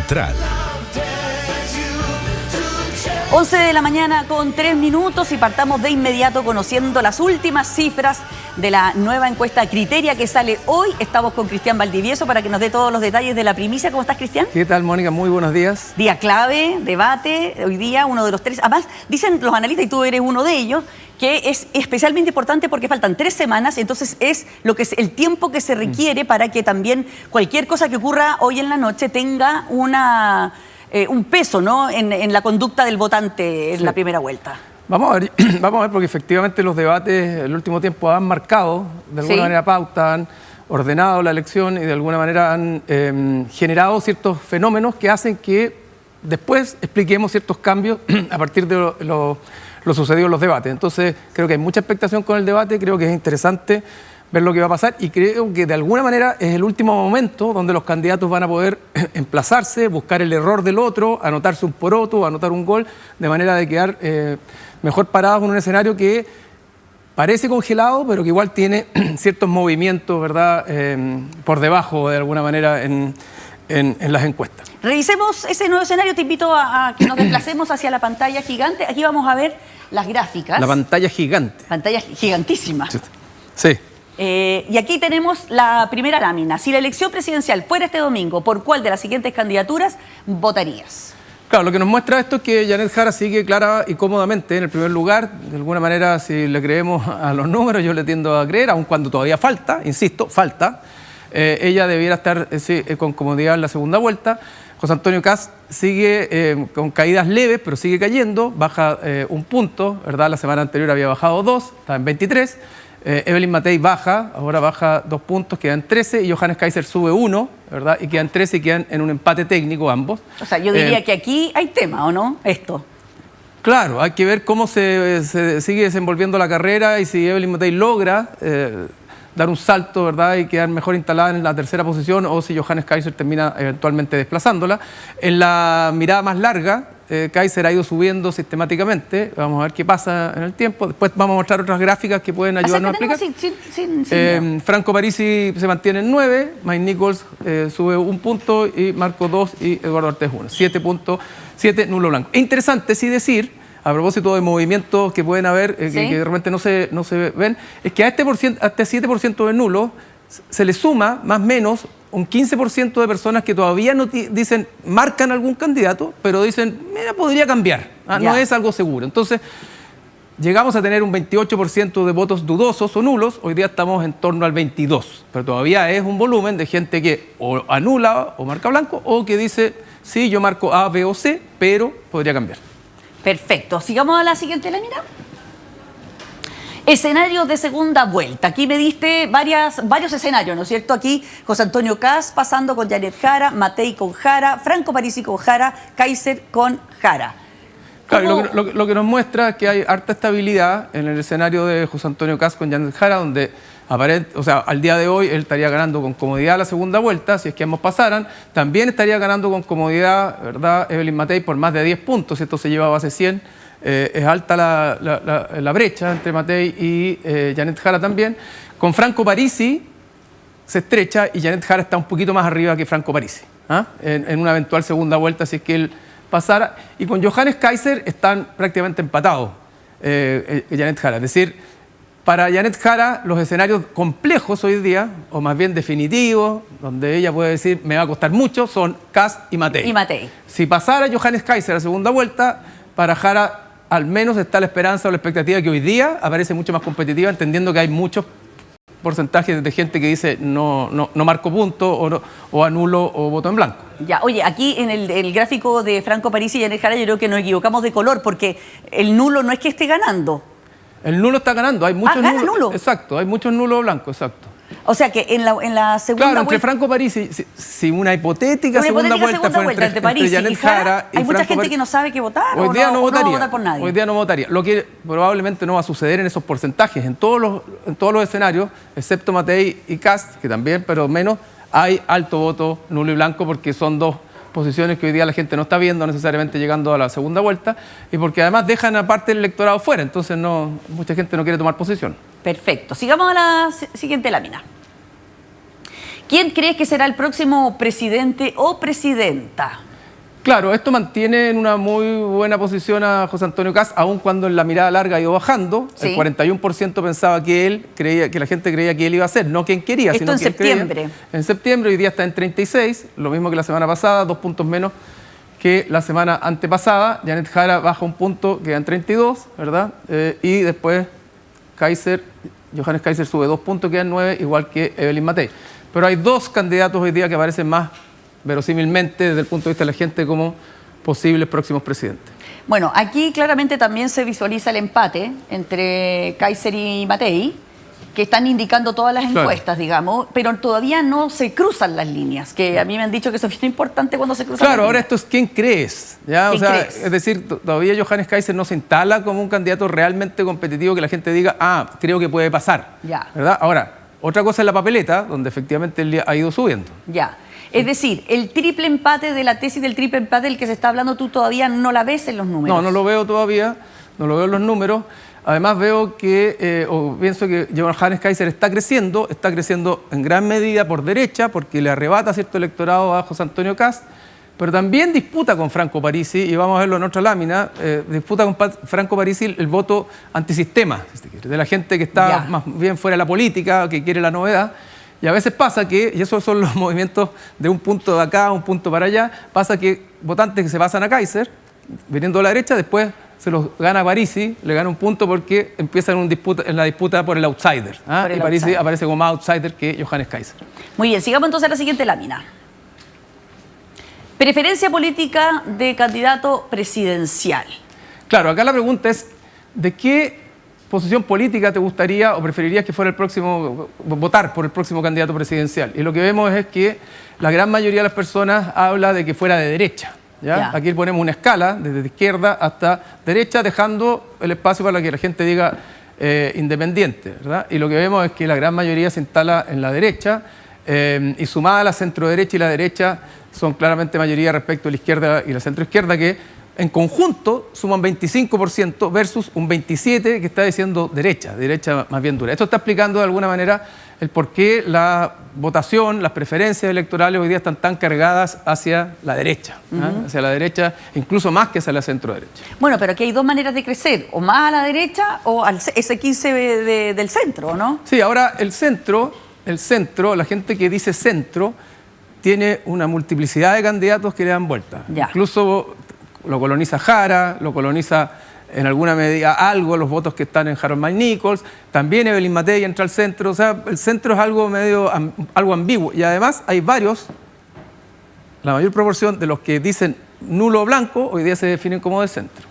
Central. 11 de la mañana con 3 minutos y partamos de inmediato conociendo las últimas cifras de la nueva encuesta Criteria que sale hoy. Estamos con Cristian Valdivieso para que nos dé todos los detalles de la primicia. ¿Cómo estás, Cristian? ¿Qué tal, Mónica? Muy buenos días. Día clave, debate, hoy día uno de los tres. Además, dicen los analistas, y tú eres uno de ellos, que es especialmente importante porque faltan 3 semanas, entonces es el tiempo que se requiere para que también cualquier cosa que ocurra hoy en la noche tenga un peso, ¿no?, en la conducta del votante en la primera vuelta. Vamos a ver porque efectivamente los debates en el último tiempo han marcado, de alguna manera pauta, han ordenado la elección y de alguna manera han generado ciertos fenómenos que hacen que después expliquemos ciertos cambios a partir de lo sucedido en los debates. Entonces creo que hay mucha expectación con el debate, creo que es interesante ver lo que va a pasar y creo que de alguna manera es el último momento donde los candidatos van a poder emplazarse, buscar el error del otro, anotarse un poroto, anotar un gol, de manera de quedar mejor parados en un escenario que parece congelado, pero que igual tiene ciertos movimientos, ¿verdad?, por debajo de alguna manera en las encuestas. Revisemos ese nuevo escenario, te invito a que nos desplacemos hacia la pantalla gigante. Aquí vamos a ver las gráficas. La pantalla gigante. Pantalla gigantísima. Sí. Y aquí tenemos la primera lámina. Si la elección presidencial fuera este domingo, ¿por cuál de las siguientes candidaturas votarías? Claro, lo que nos muestra esto es que Janet Jara sigue clara y cómodamente en el primer lugar. De alguna manera, si le creemos a los números, yo le tiendo a creer, aun cuando todavía falta, insisto, falta. Ella debiera estar con comodidad en la segunda vuelta. José Antonio Kast sigue con caídas leves, pero sigue cayendo, baja un punto, ¿verdad? La semana anterior había bajado 2, está en 23. Evelyn Matei baja, ahora baja 2 puntos, quedan 13, y Johannes Kaiser sube 1, ¿verdad? Y quedan 13 y quedan en un empate técnico ambos. O sea, yo diría que aquí hay tema, ¿o no? Claro, hay que ver cómo se sigue desenvolviendo la carrera y si Evelyn Matei logra dar un salto, ¿verdad?, y quedar mejor instalada en la tercera posición, o si Johannes Kaiser termina eventualmente desplazándola. En la mirada más larga, Kaiser ha ido subiendo sistemáticamente. Vamos a ver qué pasa en el tiempo. Después vamos a mostrar otras gráficas que pueden ayudarnos a explicar. Franco Parisi se mantiene en 9, Mike Nichols sube 1 punto y Marco 2 y Eduardo Ortiz 1. 7.7 nulo blanco. Es interesante, sí, decir, a propósito de movimientos que pueden haber, que de repente no se ven, es que a este 7% de nulo se le suma más o menos un 15% de personas que todavía no dicen, marcan algún candidato, pero dicen, mira, podría cambiar, no es algo seguro. Entonces, llegamos a tener un 28% de votos dudosos o nulos, hoy día estamos en torno al 22%, pero todavía es un volumen de gente que o anula o marca blanco, o que dice, sí, yo marco A, B o C, pero podría cambiar. Perfecto. Sigamos a la siguiente lámina. Escenarios de segunda vuelta. Aquí me diste varios escenarios, ¿no es cierto? Aquí José Antonio Kast pasando con Janet Jara, Matei con Jara, Franco Parisi con Jara, Kaiser con Jara. Claro, lo que nos muestra es que hay harta estabilidad en el escenario de José Antonio Kast con Janet Jara, donde al día de hoy él estaría ganando con comodidad la segunda vuelta, si es que ambos pasaran. También estaría ganando con comodidad, ¿verdad?, Evelyn Matei por más de 10 puntos, esto se lleva a base 100. Es alta la brecha entre Matei y Janet Jara también. Con Franco Parisi se estrecha y Janet Jara está un poquito más arriba que Franco Parisi, en una eventual segunda vuelta, si es que él pasara. Y con Johannes Kaiser están prácticamente empatados Janet Jara. Es decir, para Janet Jara los escenarios complejos hoy día, o más bien definitivos, donde ella puede decir me va a costar mucho, son Kast y Matei. Si pasara Johannes Kaiser a segunda vuelta, para Jara al menos está la esperanza o la expectativa que hoy día aparece mucho más competitiva, entendiendo que hay muchos porcentajes de gente que dice no marco punto o anulo o voto en blanco. Ya, oye, aquí en el gráfico de Franco Parisi y Janet Jara yo creo que nos equivocamos de color, porque el nulo no es que esté ganando. El nulo está ganando, hay muchos nulos. Nulo. Exacto, hay muchos nulos blancos, exacto. O sea que en la segunda vuelta... Entre Franco Parisi, si una hipotética segunda vuelta fue entre Janet Jara y hay mucha Franco gente que no sabe qué votar. Hoy día no votaría. No va a votar por nadie. Hoy día no votaría. Lo que probablemente no va a suceder en esos porcentajes. En todos los escenarios, excepto Matei y Kast, que también, pero menos, hay alto voto nulo y blanco, porque son dos posiciones que hoy día la gente no está viendo necesariamente llegando a la segunda vuelta, y porque además dejan aparte el electorado fuera, entonces mucha gente no quiere tomar posición. Perfecto. Sigamos a la siguiente lámina. ¿Quién crees que será el próximo presidente o presidenta? Claro, esto mantiene en una muy buena posición a José Antonio Kast, aun cuando en la mirada larga ha ido bajando. Sí. El 41% pensaba que la gente creía que él iba a ser, no quien quería, Esto sino en quien septiembre. creía. En septiembre, hoy día está en 36, lo mismo que la semana pasada, 2 puntos menos que la semana antepasada. Janet Jara baja un punto, queda en 32, ¿verdad? Y después Johannes Kaiser sube 2 puntos, queda en 9, igual que Evelyn Matei. Pero hay 2 candidatos hoy día que aparecen más verosímilmente desde el punto de vista de la gente como posibles próximos presidentes. Bueno, aquí claramente también se visualiza el empate entre Kaiser y Matei, que están indicando todas las encuestas, digamos, pero todavía no se cruzan las líneas, que a mí me han dicho que eso es bien importante cuando se cruzan las Claro, ahora líneas. esto es quién crees, ¿ya? ¿Quién O sea, crees? es decir, todavía Johannes Kaiser no se instala como un candidato realmente competitivo que la gente diga, creo que puede pasar, Ya. ¿verdad? Ahora, otra cosa es la papeleta, donde efectivamente él ha ido subiendo. Ya. Es decir, el triple empate de la tesis del triple empate del que se está hablando, tú todavía no la ves en los números. No lo veo todavía, no lo veo en los números. Además veo que, o pienso que Johannes Kaiser está creciendo en gran medida por derecha, porque le arrebata cierto electorado a José Antonio Kast, pero también disputa con Franco Parisi, y vamos a verlo en otra lámina, disputa con Franco Parisi el voto antisistema, si se quiere, de la gente que está más bien fuera de la política, que quiere la novedad. Y a veces pasa que, y esos son los movimientos de un punto de acá, un punto para allá, pasa que votantes que se pasan a Kaiser, viniendo a la derecha, después se los gana Parisi, le gana un punto porque empiezan en la disputa por el outsider. Por el y Parisi outsider. aparece como más outsider que Johannes Kaiser. Muy bien, sigamos entonces a la siguiente lámina. Preferencia política de candidato presidencial. Claro, acá la pregunta es, ¿de qué posición política te gustaría o preferirías que fuera el próximo, votar por el próximo candidato presidencial? Y lo que vemos es que la gran mayoría de las personas habla de que fuera de derecha. ¿Ya? Aquí ponemos una escala desde izquierda hasta derecha, dejando el espacio para que la gente diga independiente, ¿verdad? Y lo que vemos es que la gran mayoría se instala en la derecha, y sumada a la centro derecha y la derecha son claramente mayoría respecto a la izquierda y la centro izquierda, que en conjunto suman 25% versus un 27% que está diciendo derecha más bien dura. Esto está explicando de alguna manera el por qué la votación, las preferencias electorales hoy día están tan cargadas hacia la derecha, hacia la derecha, incluso más que hacia la centro derecha. Bueno, pero aquí hay 2 maneras de crecer, o más a la derecha o ese 15 del centro, ¿no? Sí, ahora el centro, la gente que dice centro, tiene una multiplicidad de candidatos que le dan vuelta. Ya. Incluso lo coloniza Jara, lo coloniza en alguna medida algo los votos que están en Harold Mike-Nichols, también Evelyn Matei entra al centro, o sea, el centro es algo algo ambiguo, y además hay varios, la mayor proporción de los que dicen nulo o blanco hoy día se definen como de centro.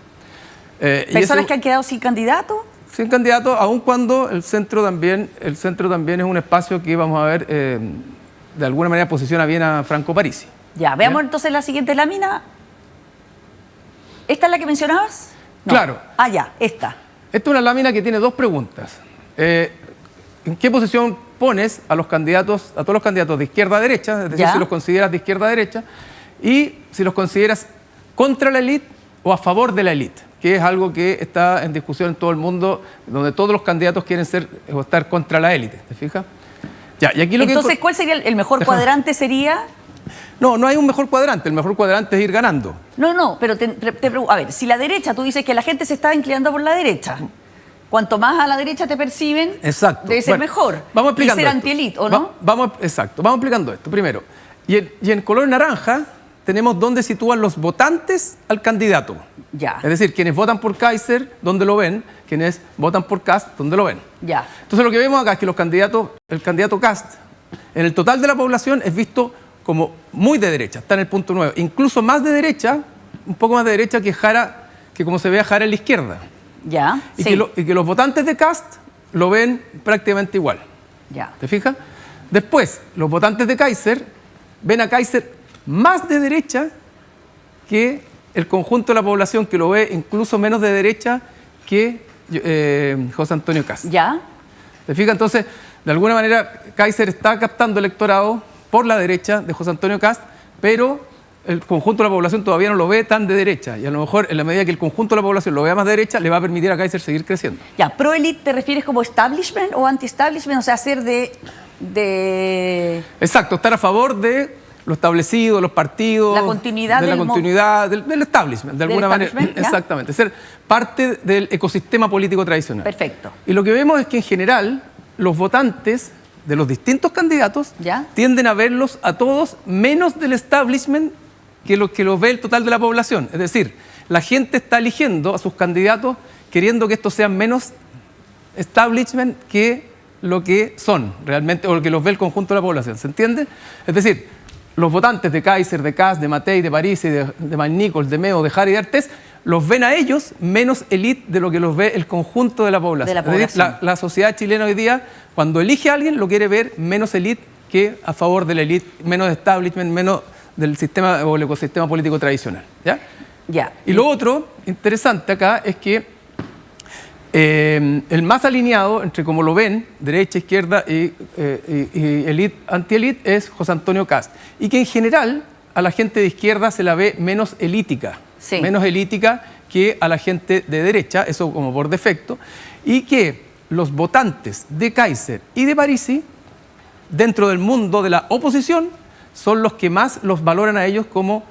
¿Personas que han quedado sin candidato? Sin candidato, aun cuando el centro también es un espacio que vamos a ver, de alguna manera posiciona bien a Franco Parisi. Ya, veamos entonces la siguiente lámina. ¿Esta es la que mencionabas? No. Claro. Ah, ya, esta. Esta es una lámina que tiene 2 preguntas. ¿En qué posición pones a todos los candidatos de izquierda a derecha? Es decir, Ya. si los consideras de izquierda a derecha, y si los consideras contra la élite o a favor de la élite, que es algo que está en discusión en todo el mundo, donde todos los candidatos quieren estar contra la élite. ¿Te fijas? Ya, y aquí Entonces, ¿cuál sería el mejor cuadrante? Sería... No hay un mejor cuadrante. El mejor cuadrante es ir ganando. No, pero te pregunto, a ver, si la derecha, tú dices que la gente se está inclinando por la derecha, cuanto más a la derecha te perciben, Exacto. debe ser Bueno, mejor. Vamos explicando y ser esto. anti-elite, ¿o no? Exacto, vamos explicando esto. Primero, y en color naranja tenemos dónde sitúan los votantes al candidato. Ya. Es decir, quienes votan por Kaiser, ¿dónde lo ven? Quienes votan por Kast, ¿dónde lo ven? Ya. Entonces lo que vemos acá es que el candidato Kast, en el total de la población, es visto como muy de derecha, está en el punto 9, incluso más de derecha, un poco más de derecha que Jara, que como se ve a Jara en la izquierda. Ya. Y, Sí. que los votantes de Kast lo ven prácticamente igual. Ya. ¿Te fijas? Después, los votantes de Kaiser ven a Kaiser más de derecha que el conjunto de la población, que lo ve incluso menos de derecha que José Antonio Kast. Ya. ¿Te fijas? Entonces, de alguna manera, Kaiser está captando electorado por la derecha de José Antonio Kast, pero el conjunto de la población todavía no lo ve tan de derecha. Y a lo mejor, en la medida que el conjunto de la población lo vea más de derecha, le va a permitir a Kaiser seguir creciendo. Ya. ¿Pro-elite te refieres como establishment o anti-establishment? O sea, ser de... Exacto, estar a favor de lo establecido, los partidos, La continuidad de la del continuidad del establishment, de alguna manera. establishment, ¿ya? Exactamente, ser parte del ecosistema político tradicional. Perfecto. Y lo que vemos es que en general los votantes de los distintos candidatos ¿Ya? tienden a verlos a todos menos del establishment que los ve el total de la población. Es decir, la gente está eligiendo a sus candidatos queriendo que estos sean menos establishment que lo que son realmente, o lo que los ve el conjunto de la población. ¿Se entiende? Es decir, los votantes de Kaiser, de Kast, de Matei, de Parisi, de McNichols, de Meo, de Jari, de Artés, los ven a ellos menos elite de lo que los ve el conjunto de la población. Es decir, la sociedad chilena hoy día, cuando elige a alguien, lo quiere ver menos elite que a favor de la elite, menos establishment, menos del sistema o el ecosistema político tradicional. ¿Ya? Ya. Y lo otro interesante acá es que el más alineado entre como lo ven, derecha, izquierda y elite, anti-elite, es José Antonio Kast. Y que en general a la gente de izquierda se la ve menos elítica. Sí. Menos elítica que a la gente de derecha, eso como por defecto. Y que los votantes de Kaiser y de Parisi, dentro del mundo de la oposición, son los que más los valoran a ellos como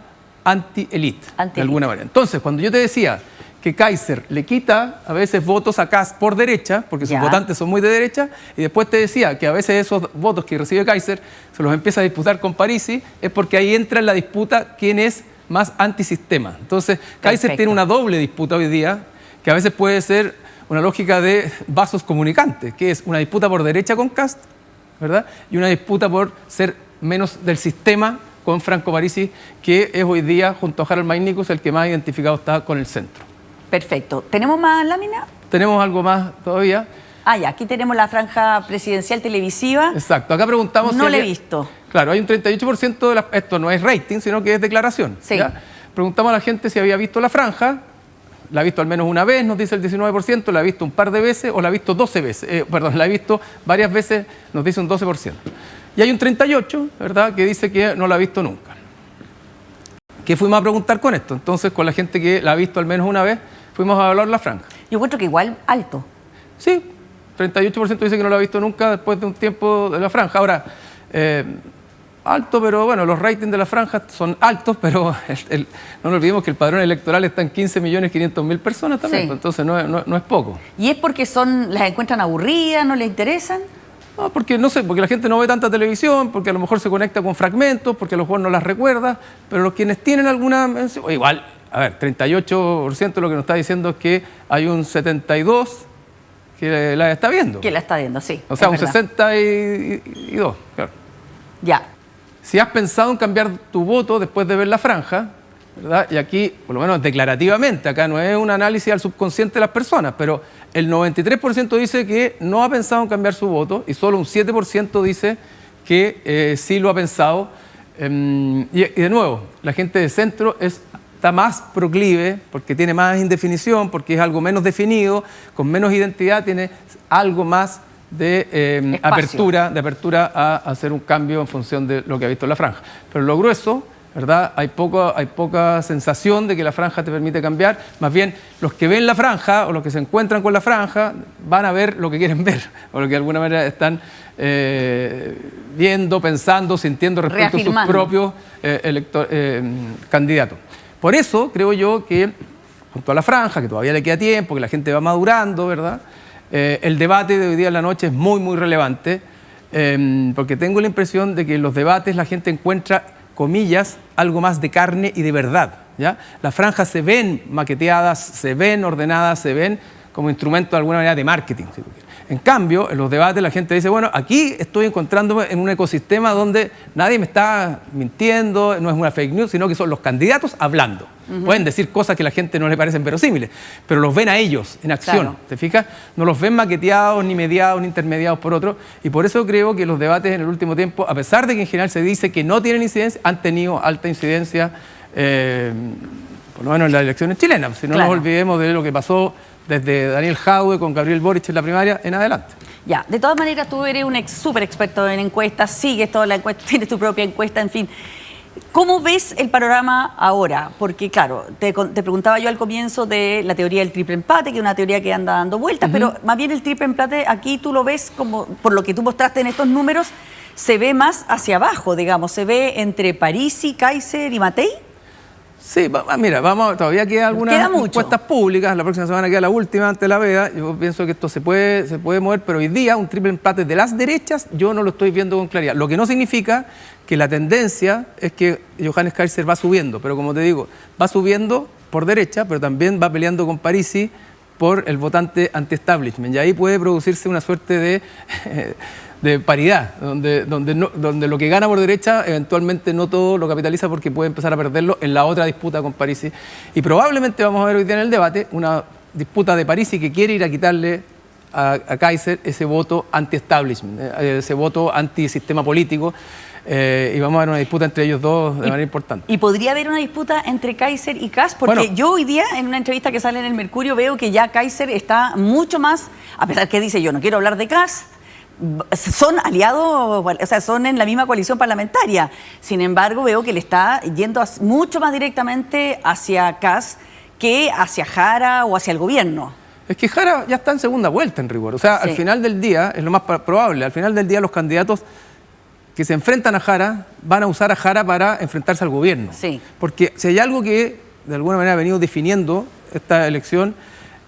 anti-elite, de alguna manera. Entonces, cuando yo te decía que Kaiser le quita a veces votos a Kast por derecha, porque sus votantes son muy de derecha, y después te decía que a veces esos votos que recibe Kaiser se los empieza a disputar con Parisi, es porque ahí entra en la disputa quién es más antisistema. Entonces, Kaiser tiene una doble disputa hoy día, que a veces puede ser una lógica de vasos comunicantes, que es una disputa por derecha con Kast, ¿verdad? Y una disputa por ser menos del sistema con Franco Parisi, que es hoy día, junto a Harald McNichols, el que más identificado está con el centro. Perfecto. ¿Tenemos más láminas? Tenemos algo más todavía. Ah, ya, aquí tenemos la franja presidencial televisiva. Exacto, acá preguntamos no la he visto. Claro, hay un 38% de esto no es rating, sino que es declaración. Sí. ¿Ya? Preguntamos a la gente si había visto la franja, la ha visto al menos una vez, nos dice el 19%, la ha visto un par de veces o la ha visto 12 veces, la ha visto varias veces, nos dice un 12%. Y hay un 38%, ¿verdad?, que dice que no la ha visto nunca. ¿Qué fuimos a preguntar con esto? Entonces, con la gente que la ha visto al menos una vez, fuimos a evaluar la franja. Yo encuentro que igual alto. Sí, 38% dice que no la ha visto nunca después de un tiempo de la franja. Ahora, alto, pero bueno, los ratings de la franja son altos, pero no nos olvidemos que el padrón electoral está en 15.500.000 personas también, sí. Entonces no es poco. ¿Y es porque las encuentran aburridas, no les interesan? No, porque no sé, porque la gente no ve tanta televisión, porque a lo mejor se conecta con fragmentos, porque a lo mejor no las recuerda, pero los quienes tienen alguna... Igual, a ver, 38% lo que nos está diciendo es que hay un 72% que la está viendo. Que la está viendo, sí. O sea, un 62%, claro. Ya. Si has pensado en cambiar tu voto después de ver la franja, ¿verdad? Y aquí, por lo menos declarativamente, acá no es un análisis al subconsciente de las personas, pero el 93% dice que no ha pensado en cambiar su voto y solo un 7% dice que sí lo ha pensado. Y de nuevo, la gente de centro está más proclive, porque tiene más indefinición, porque es algo menos definido, con menos identidad, tiene algo más de apertura a hacer un cambio en función de lo que ha visto en la franja. Pero lo grueso, ¿verdad? Hay poca sensación de que la franja te permite cambiar. Más bien, los que ven la franja o los que se encuentran con la franja van a ver lo que quieren ver, o lo que de alguna manera están viendo, pensando, sintiendo respecto a sus propios candidatos. Por eso creo yo que, junto a la franja, que todavía le queda tiempo, que la gente va madurando, ¿verdad? El debate de hoy día en la noche es muy, muy relevante, porque tengo la impresión de que en los debates la gente encuentra, comillas, algo más de carne y de verdad, ¿ya? Las franjas se ven maqueteadas, se ven ordenadas, se ven como instrumento de alguna manera de marketing, si tú quieres. En cambio, en los debates la gente dice, bueno, aquí estoy encontrándome en un ecosistema donde nadie me está mintiendo, no es una fake news, sino que son los candidatos hablando. Pueden decir cosas que a la gente no le parecen verosímiles, pero los ven a ellos en acción, claro. ¿Te fijas? No los ven maqueteados, ni mediados, ni intermediados por otros, y por eso creo que los debates en el último tiempo, a pesar de que en general se dice que no tienen incidencia, han tenido alta incidencia, por lo menos en las elecciones chilenas. Si no nos olvidemos de lo que pasó desde Daniel Jadue con Gabriel Boric en la primaria en adelante. Ya, de todas maneras tú eres un súper experto en encuestas, sigues toda la encuesta, tienes tu propia encuesta, en fin. ¿Cómo ves el panorama ahora? Porque claro, te preguntaba yo al comienzo de la teoría del triple empate, que es una teoría que anda dando vueltas, pero más bien el triple empate aquí tú lo ves como, por lo que tú mostraste en estos números, se ve más hacia abajo, digamos, se ve entre Parisi, Kaiser y Matei. Sí, mira, todavía queda algunas encuestas públicas, la próxima semana queda la última antes de la veda. Yo pienso que esto se puede mover, pero hoy día un triple empate de las derechas yo no lo estoy viendo con claridad. Lo que no significa que la tendencia es que Johannes Kaiser va subiendo, pero como te digo, va subiendo por derecha, pero también va peleando con Parisi por el votante anti-establishment. Y ahí puede producirse una suerte de paridad, donde lo que gana por derecha eventualmente no todo lo capitaliza porque puede empezar a perderlo en la otra disputa con Parisi. Y probablemente vamos a ver hoy día en el debate una disputa de Parisi que quiere ir a quitarle a Kaiser ese voto anti-establishment, ese voto anti-sistema político. Y vamos a ver una disputa entre ellos dos de manera importante. ¿Y podría haber una disputa entre Kaiser y Kast? Porque yo hoy día, en una entrevista que sale en el Mercurio, veo que ya Kaiser está mucho más, a pesar que dice yo no quiero hablar de Kast, son aliados, o sea, son en la misma coalición parlamentaria. Sin embargo, veo que le está yendo mucho más directamente hacia Kast que hacia Jara o hacia el gobierno. Es que Jara ya está en segunda vuelta en rigor. O sea, al final del día, es lo más probable, al final del día los candidatos que se enfrentan a Jara van a usar a Jara para enfrentarse al gobierno. Sí. Porque si hay algo que de alguna manera ha venido definiendo esta elección,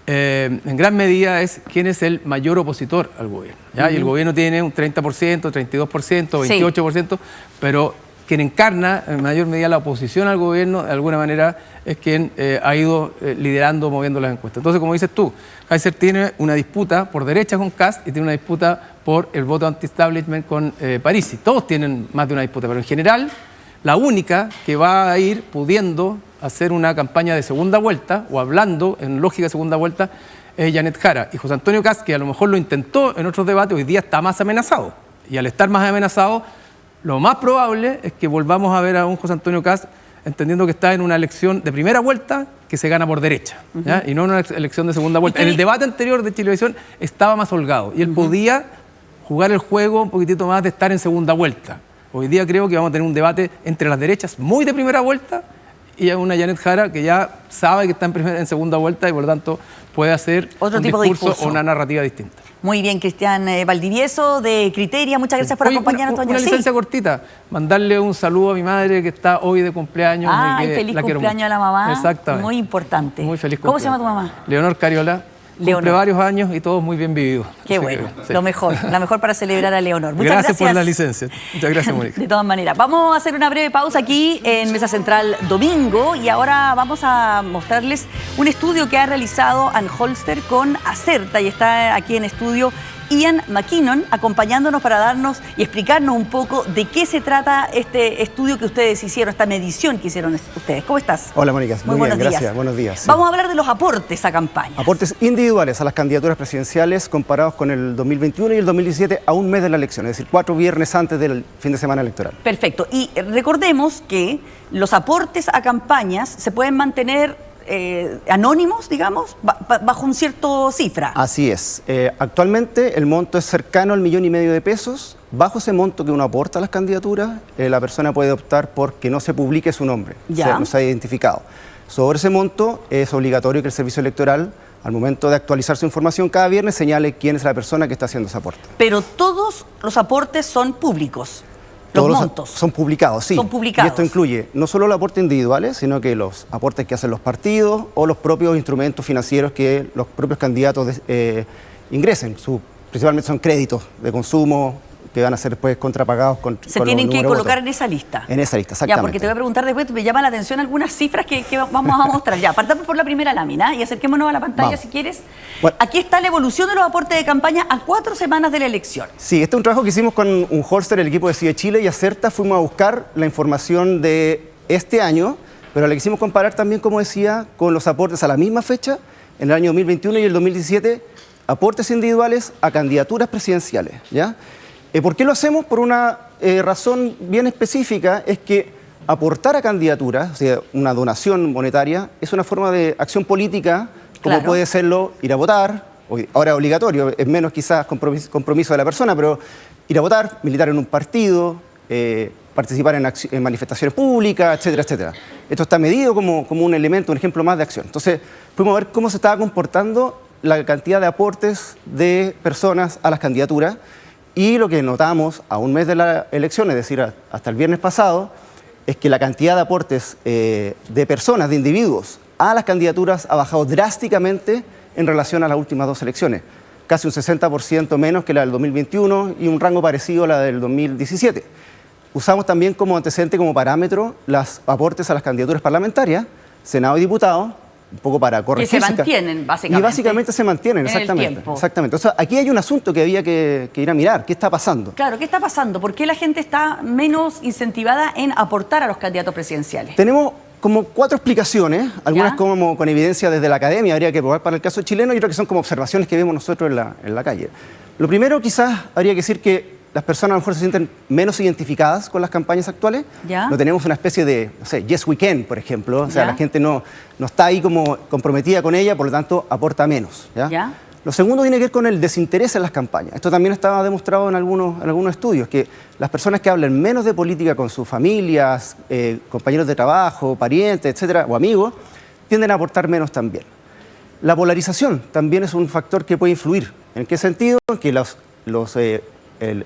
en gran medida es quién es el mayor opositor al gobierno, ¿ya? Y el gobierno tiene un 30%, 32%, 28%, pero quien encarna en mayor medida la oposición al gobierno, de alguna manera, es quien ha ido liderando, moviendo las encuestas. Entonces, como dices tú, Kaiser tiene una disputa por derecha con Kast y tiene una disputa por el voto anti-establishment con Parisi. Todos tienen más de una disputa, pero en general, la única que va a ir pudiendo hacer una campaña de segunda vuelta o hablando en lógica de segunda vuelta es Janet Jara. Y José Antonio Kast, que a lo mejor lo intentó en otros debates, hoy día está más amenazado. Y al estar más amenazado, lo más probable es que volvamos a ver a un José Antonio Kast entendiendo que está en una elección de primera vuelta que se gana por derecha, ¿ya? Y no en una elección de segunda vuelta. En el debate anterior de Chilevisión estaba más holgado y él podía jugar el juego un poquitito más de estar en segunda vuelta. Hoy día creo que vamos a tener un debate entre las derechas muy de primera vuelta y una Janet Jara que ya sabe que está en segunda vuelta y por lo tanto puede hacer otro un tipo discurso de discurso o una narrativa distinta. Muy bien, Cristian Valdivieso de Criteria, muchas gracias por acompañarnos. Una licencia cortita, mandarle un saludo a mi madre que está hoy de cumpleaños. Ay, feliz cumpleaños a la mamá. Exactamente. Muy importante. Muy feliz ¿Cómo cumpleaños. se llama tu mamá? Leonor Cariola. Cumple varios años y todos muy bien vividos. Qué bueno, sí. Lo mejor para celebrar a Leonor. Muchas gracias por la licencia. Muchas gracias, Mónica. De todas maneras, vamos a hacer una breve pausa aquí en Mesa Central Domingo y ahora vamos a mostrarles un estudio que ha realizado Ann Holster con Acerta y está aquí en estudio Ian McKinnon acompañándonos para darnos y explicarnos un poco de qué se trata este estudio que ustedes hicieron, esta medición que hicieron ustedes. ¿Cómo estás? Hola, Mónica. Muy bien, gracias. Buenos días. Sí. Vamos a hablar de los aportes a campaña. Aportes individuales a las candidaturas presidenciales comparados con el 2021 y el 2017 a un mes de la elección, es decir, 4 viernes antes del fin de semana electoral. Perfecto. Y recordemos que los aportes a campañas se pueden mantener anónimos, digamos, bajo un cierto cifra. Así es. Actualmente el monto es cercano al 1,5 millones de pesos. Bajo ese monto que uno aporta a las candidaturas, la persona puede optar por que no se publique su nombre, no se ha identificado. Sobre ese monto es obligatorio que el Servicio Electoral, al momento de actualizar su información cada viernes, señale quién es la persona que está haciendo ese aporte. Pero todos los aportes son públicos. Los montos son publicados, sí. Son publicados. Y esto incluye no solo los aportes individuales, sino que los aportes que hacen los partidos o los propios instrumentos financieros que los propios candidatos ingresen. Principalmente son créditos de consumo que van a ser después contrapagados con se tienen que colocar en esa lista. En esa lista, exactamente. Ya, porque te voy a preguntar después, me llama la atención algunas cifras que vamos a mostrar. Ya, partamos por la primera lámina y acerquémonos a la pantalla si quieres. Bueno, aquí está la evolución de los aportes de campaña a 4 semanas de la elección. Sí, este es un trabajo que hicimos con un Holster, el equipo de CIE Chile y Acerta. Fuimos a buscar la información de este año, pero la quisimos comparar también, como decía, con los aportes a la misma fecha, en el año 2021 y el 2017, aportes individuales a candidaturas presidenciales, ¿ya? ¿Por qué lo hacemos? Por una razón bien específica, es que aportar a candidaturas, o sea, una donación monetaria, es una forma de acción política, como puede serlo ir a votar, ahora es obligatorio, es menos quizás compromiso de la persona, pero ir a votar, militar en un partido, participar en manifestaciones públicas, etcétera, etcétera. Esto está medido como un elemento, un ejemplo más de acción. Entonces, fuimos a ver cómo se estaba comportando la cantidad de aportes de personas a las candidaturas Y lo que notamos a un mes de la elección, es decir, hasta el viernes pasado, es que la cantidad de aportes de personas, de individuos, a las candidaturas ha bajado drásticamente en relación a las últimas dos elecciones. Casi un 60% menos que la del 2021 y un rango parecido a la del 2017. Usamos también como antecedente, como parámetro, los aportes a las candidaturas parlamentarias, Senado y Diputados, un poco para corregir. Que se mantienen, básicamente. Y básicamente se mantienen, en exactamente. el tiempo. Exactamente. O sea, aquí hay un asunto que había que ir a mirar. ¿Qué está pasando? Claro, ¿qué está pasando? ¿Por qué la gente está menos incentivada en aportar a los candidatos presidenciales? Tenemos como 4 explicaciones, algunas ¿Ya? como con evidencia desde la academia, habría que probar para el caso chileno, y otras que son como observaciones que vemos nosotros en la calle. Lo primero, quizás, habría que decir que las personas a lo mejor se sienten menos identificadas con las campañas actuales. ¿Ya? No tenemos una especie de, no sé, Yes We Can, por ejemplo. O sea, ¿Ya? la gente no está ahí como comprometida con ella, por lo tanto, aporta menos. ¿Ya? ¿Ya? Lo segundo tiene que ver con el desinterés en las campañas. Esto también estaba demostrado en algunos estudios, que las personas que hablan menos de política con sus familias, compañeros de trabajo, parientes, etcétera, o amigos, tienden a aportar menos también. La polarización también es un factor que puede influir. ¿En qué sentido? Que los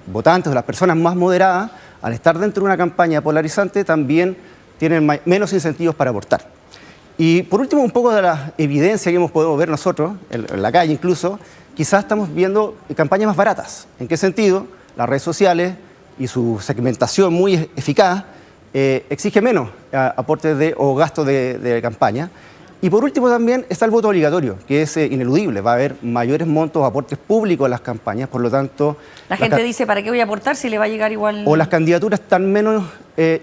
votantes o las personas más moderadas, al estar dentro de una campaña polarizante, también tienen menos incentivos para aportar. Y por último, un poco de la evidencia que hemos podido ver nosotros, en la calle incluso, quizás estamos viendo campañas más baratas. ¿En qué sentido? Las redes sociales y su segmentación muy eficaz exige menos aportes o gastos de campaña. Y por último también está el voto obligatorio, que es ineludible. Va a haber mayores montos, aportes públicos a las campañas, por lo tanto... La gente dice, ¿para qué voy a aportar si le va a llegar igual? O las candidaturas están menos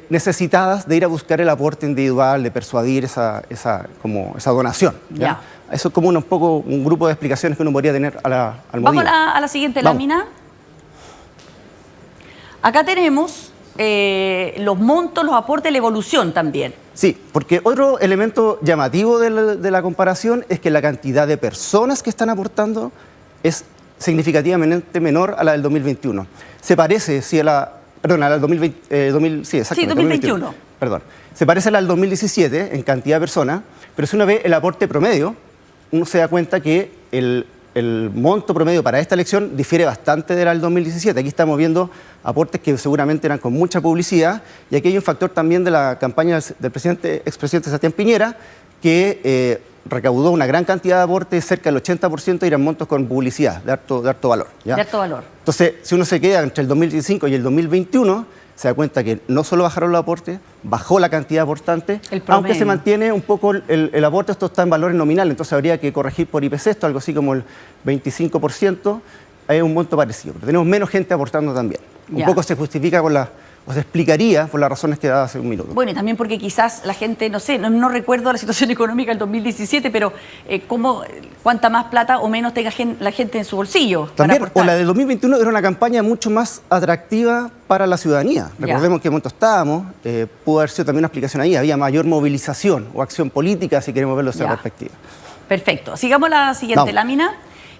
necesitadas de ir a buscar el aporte individual, de persuadir esa donación. ¿ya? Eso es como un poco un grupo de explicaciones que uno podría tener al motivo. Vamos a la siguiente lámina. Acá tenemos los montos, los aportes, la evolución también. Sí, porque otro elemento llamativo de la comparación es que la cantidad de personas que están aportando es significativamente menor a la del 2021. Se parece, sí, a la del 2020, sí, exacto. Sí, 2021. Perdón. Se parece a la del 2017 en cantidad de personas, pero si uno ve el aporte promedio, uno se da cuenta que el monto promedio para esta elección difiere bastante de la del 2017. Aquí estamos viendo aportes que seguramente eran con mucha publicidad, y aquí hay un factor también de la campaña del expresidente Sebastián Piñera, que recaudó una gran cantidad de aportes, cerca del 80% eran montos con publicidad, de harto valor. ¿ya? De harto valor. Entonces, si uno se queda entre el 2015 y el 2021, se da cuenta que no solo bajaron los aportes, bajó la cantidad de aportantes, aunque se mantiene un poco el aporte. Esto está en valores nominales, entonces habría que corregir por IPC, esto algo así como el 25%, hay un monto parecido, pero tenemos menos gente aportando también. Un poco se justifica o se explicaría por las razones que daba hace un minuto. Bueno, y también porque quizás la gente, no sé, no recuerdo la situación económica del 2017, pero cuánta más plata o menos tenga la gente en su bolsillo. También, o la del 2021 era una campaña mucho más atractiva para la ciudadanía. Recordemos qué monto estábamos, pudo haber sido también una explicación ahí, había mayor movilización o acción política, si queremos verlo desde esa perspectiva. Perfecto. Sigamos la siguiente lámina,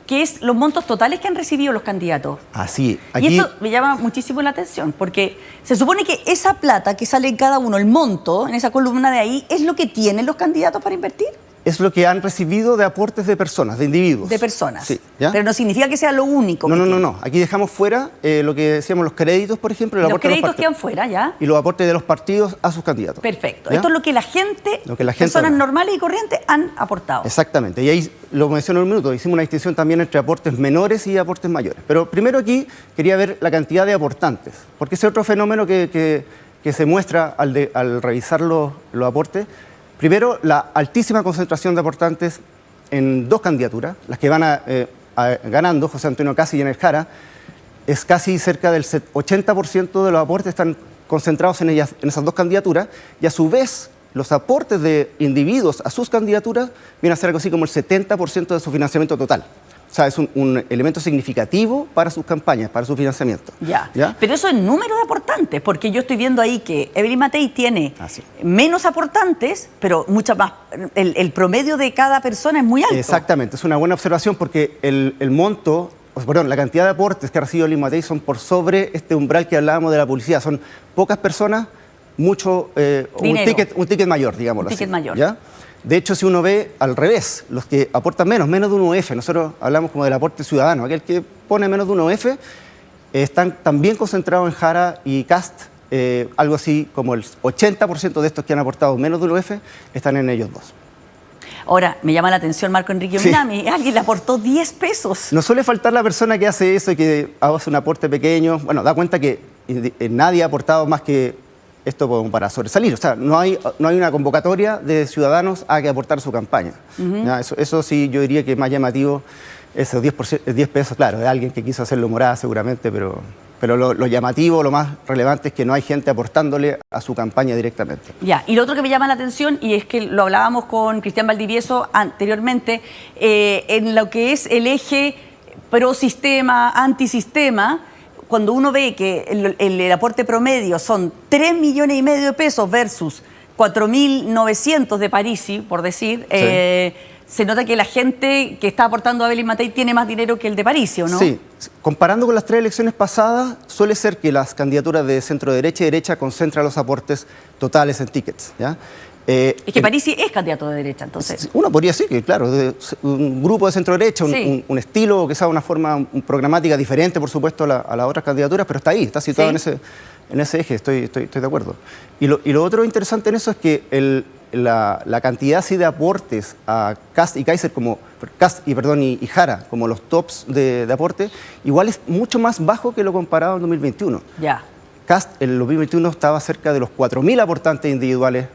que es los montos totales que han recibido los candidatos. Así, aquí... Y esto me llama muchísimo la atención, porque se supone que esa plata que sale en cada uno, el monto, en esa columna de ahí, ¿es lo que tienen los candidatos para invertir? Es lo que han recibido de aportes de personas, de individuos. De personas. Sí, ¿ya? Pero no significa que sea lo único. No. Aquí dejamos fuera lo que decíamos, los créditos, por ejemplo. Los créditos quedan fuera, ¿ya? Y los aportes de los partidos a sus candidatos. Perfecto. ¿Ya? Esto es lo que la gente, personas normales y corrientes, han aportado. Exactamente. Y ahí lo mencioné en un minuto. Hicimos una distinción también entre aportes menores y aportes mayores. Pero primero aquí quería ver la cantidad de aportantes. Porque ese otro fenómeno que se muestra al revisar los aportes. Primero, la altísima concentración de aportantes en dos candidaturas, las que van ganando, José Antonio Casi y Yanel Jara, es casi cerca del 80% de los aportes están concentrados en esas dos candidaturas, y a su vez los aportes de individuos a sus candidaturas vienen a ser algo así como el 70% de su financiamiento total. O sea, es un elemento significativo para sus campañas, para su financiamiento. ¿Ya? Pero eso es número de aportantes, porque yo estoy viendo ahí que Evelyn Matei tiene menos aportantes, pero mucha más. El promedio de cada persona es muy alto. Exactamente, es una buena observación, porque el monto, la cantidad de aportes que ha recibido Evelyn Matei son por sobre este umbral que hablábamos de la publicidad. Son pocas personas, mucho, un ticket mayor, digámoslo así. Un ticket mayor. ¿Ya? De hecho, si uno ve al revés, los que aportan menos de un UF, nosotros hablamos como del aporte ciudadano, aquel que pone menos de un UF, están también concentrados en Jara y Kast. Algo así como el 80% de estos que han aportado menos de un UF están en ellos dos. Ahora, me llama la atención Marco Enrique Minami, alguien le aportó 10 pesos. No suele faltar la persona que hace eso y que hace un aporte pequeño. Bueno, da cuenta que nadie ha aportado más que esto como para sobresalir. O sea, no hay una convocatoria de ciudadanos a que aportar su campaña. ¿Ya? Eso sí, yo diría que es más llamativo, esos 10 pesos, claro, de alguien que quiso hacerlo morada seguramente, pero lo llamativo, lo más relevante es que no hay gente aportándole a su campaña directamente. Ya, y lo otro que me llama la atención, y es que lo hablábamos con Cristian Valdivieso anteriormente, en lo que es el eje pro-sistema, antisistema, cuando uno ve que el aporte promedio son 3,5 millones de pesos versus 4.900 de Parisi, por decir, se nota que la gente que está aportando a Evelyn Matei tiene más dinero que el de Parisi, ¿o no? Sí, comparando con las 3 elecciones pasadas, suele ser que las candidaturas de centro-derecha y derecha concentran los aportes totales en tickets, ¿ya? Es que Parisi es candidato de derecha, entonces. Uno podría decir que, claro, un grupo de centro-derecha, un estilo, quizás una forma programática diferente, por supuesto, a las otras candidaturas, pero está ahí, está situado en ese eje, estoy de acuerdo. Y lo otro interesante en eso es que la cantidad así de aportes a Kast y Kaiser, y Jara, como los tops de aporte, igual es mucho más bajo que lo comparado en 2021. Ya. Kast en 2021 estaba cerca de los 4.000 aportantes individuales,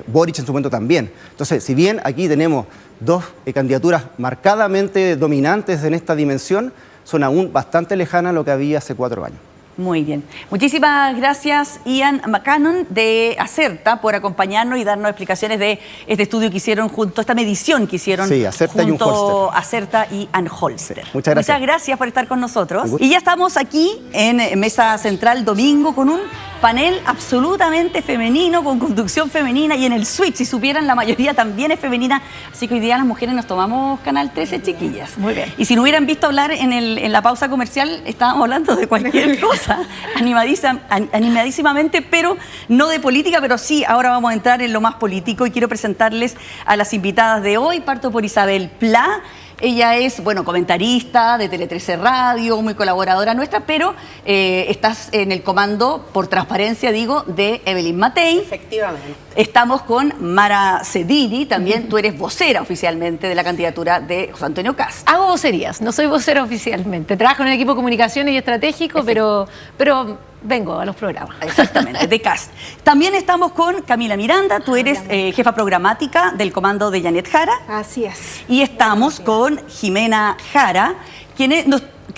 Boric en su momento también. Entonces, si bien aquí tenemos dos candidaturas marcadamente dominantes en esta dimensión, son aún bastante lejanas a lo que había hace 4 años. Muy bien. Muchísimas gracias, Ian McCannon de Acerta, por acompañarnos y darnos explicaciones de este estudio que hicieron junto, esta medición que hicieron junto a Acerta y Anholster. Sí, muchas gracias. Muchas gracias por estar con nosotros. Y ya estamos aquí en Mesa Central Domingo con un panel absolutamente femenino, con conducción femenina, y en el switch, si supieran, la mayoría también es femenina, así que hoy día las mujeres nos tomamos Canal 13, chiquillas. Muy bien. Y si no hubieran visto hablar en la pausa comercial, estábamos hablando de cualquier cosa, animadísimamente, pero no de política, pero sí, ahora vamos a entrar en lo más político y quiero presentarles a las invitadas de hoy. Parto por Isabel Pla. Ella es, comentarista de Tele 13 Radio, muy colaboradora nuestra, pero estás en el comando, por transparencia digo, de Evelyn Matei. Efectivamente. Estamos con Mara Cedini, también tú eres vocera oficialmente de la candidatura de José Antonio Kast. Hago vocerías, no soy vocera oficialmente. Trabajo en el equipo de comunicaciones y estratégico, pero vengo a los programas. Exactamente, de Kast. También estamos con Camila Miranda, tú eres jefa programática del comando de Janet Jara. Así es. Y estamos con Jimena Jara, que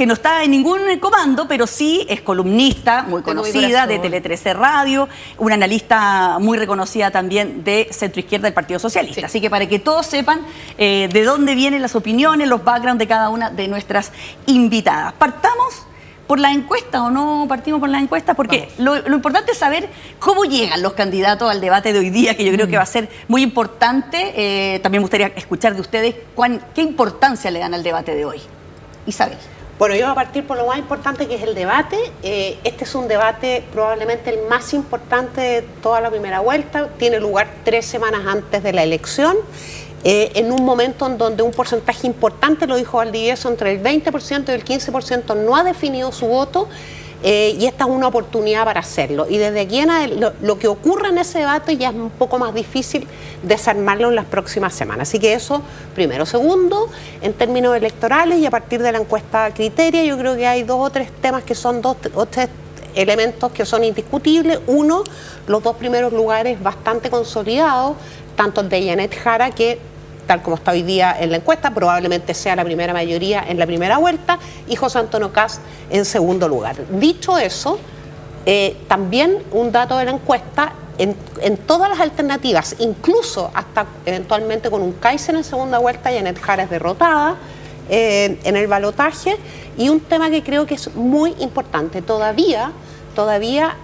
no está en ningún comando, pero sí es columnista muy conocida de Tele 13 Radio, una analista muy reconocida también de centroizquierda del Partido Socialista. Sí. Así que para que todos sepan de dónde vienen las opiniones, los backgrounds de cada una de nuestras invitadas. Partamos por la encuesta, ¿o no partimos por la encuesta? Porque lo importante es saber cómo llegan los candidatos al debate de hoy día, que yo creo que va a ser muy importante. También me gustaría escuchar de ustedes qué importancia le dan al debate de hoy. Isabel. Bueno, yo voy a partir por lo más importante, que es el debate. Este es un debate probablemente el más importante de toda la primera vuelta. Tiene lugar 3 semanas antes de la elección. En un momento en donde un porcentaje importante, lo dijo Valdivieso, entre el 20% y el 15% no ha definido su voto, y esta es una oportunidad para hacerlo. Y desde aquí en adelante, lo que ocurre en ese debate ya es un poco más difícil desarmarlo en las próximas semanas. Así que eso, primero. Segundo, en términos electorales y a partir de la encuesta Criteria, yo creo que hay 2 o 3 temas que son 2 o 3 elementos que son indiscutibles. Uno, los 2 primeros lugares bastante consolidados, tanto el de Janet Jara, que tal como está hoy día en la encuesta, probablemente sea la primera mayoría en la primera vuelta, y José Antonio Kast en segundo lugar. Dicho eso, también un dato de la encuesta, en todas las alternativas, incluso hasta eventualmente con un Kaiser en segunda vuelta, Janet Jara es derrotada en el balotaje, y un tema que creo que es muy importante, todavía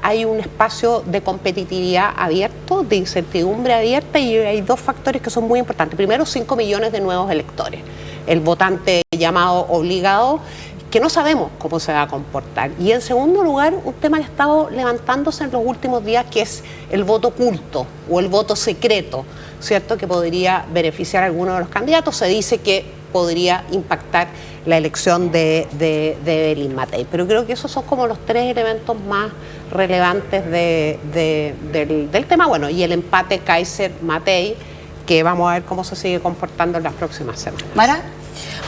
hay un espacio de competitividad abierto, de incertidumbre abierta, y hay 2 factores que son muy importantes. Primero, 5 millones de nuevos electores, el votante llamado obligado, que no sabemos cómo se va a comportar. Y en segundo lugar, un tema que ha estado levantándose en los últimos días, que es el voto oculto o el voto secreto, ¿cierto?, que podría beneficiar a alguno de los candidatos. Se dice que podría impactar la elección de Evelyn Matei. Pero creo que esos son como los tres elementos más relevantes del tema. Bueno, y el empate Kaiser-Matei, que vamos a ver cómo se sigue comportando en las próximas semanas. ¿Mara?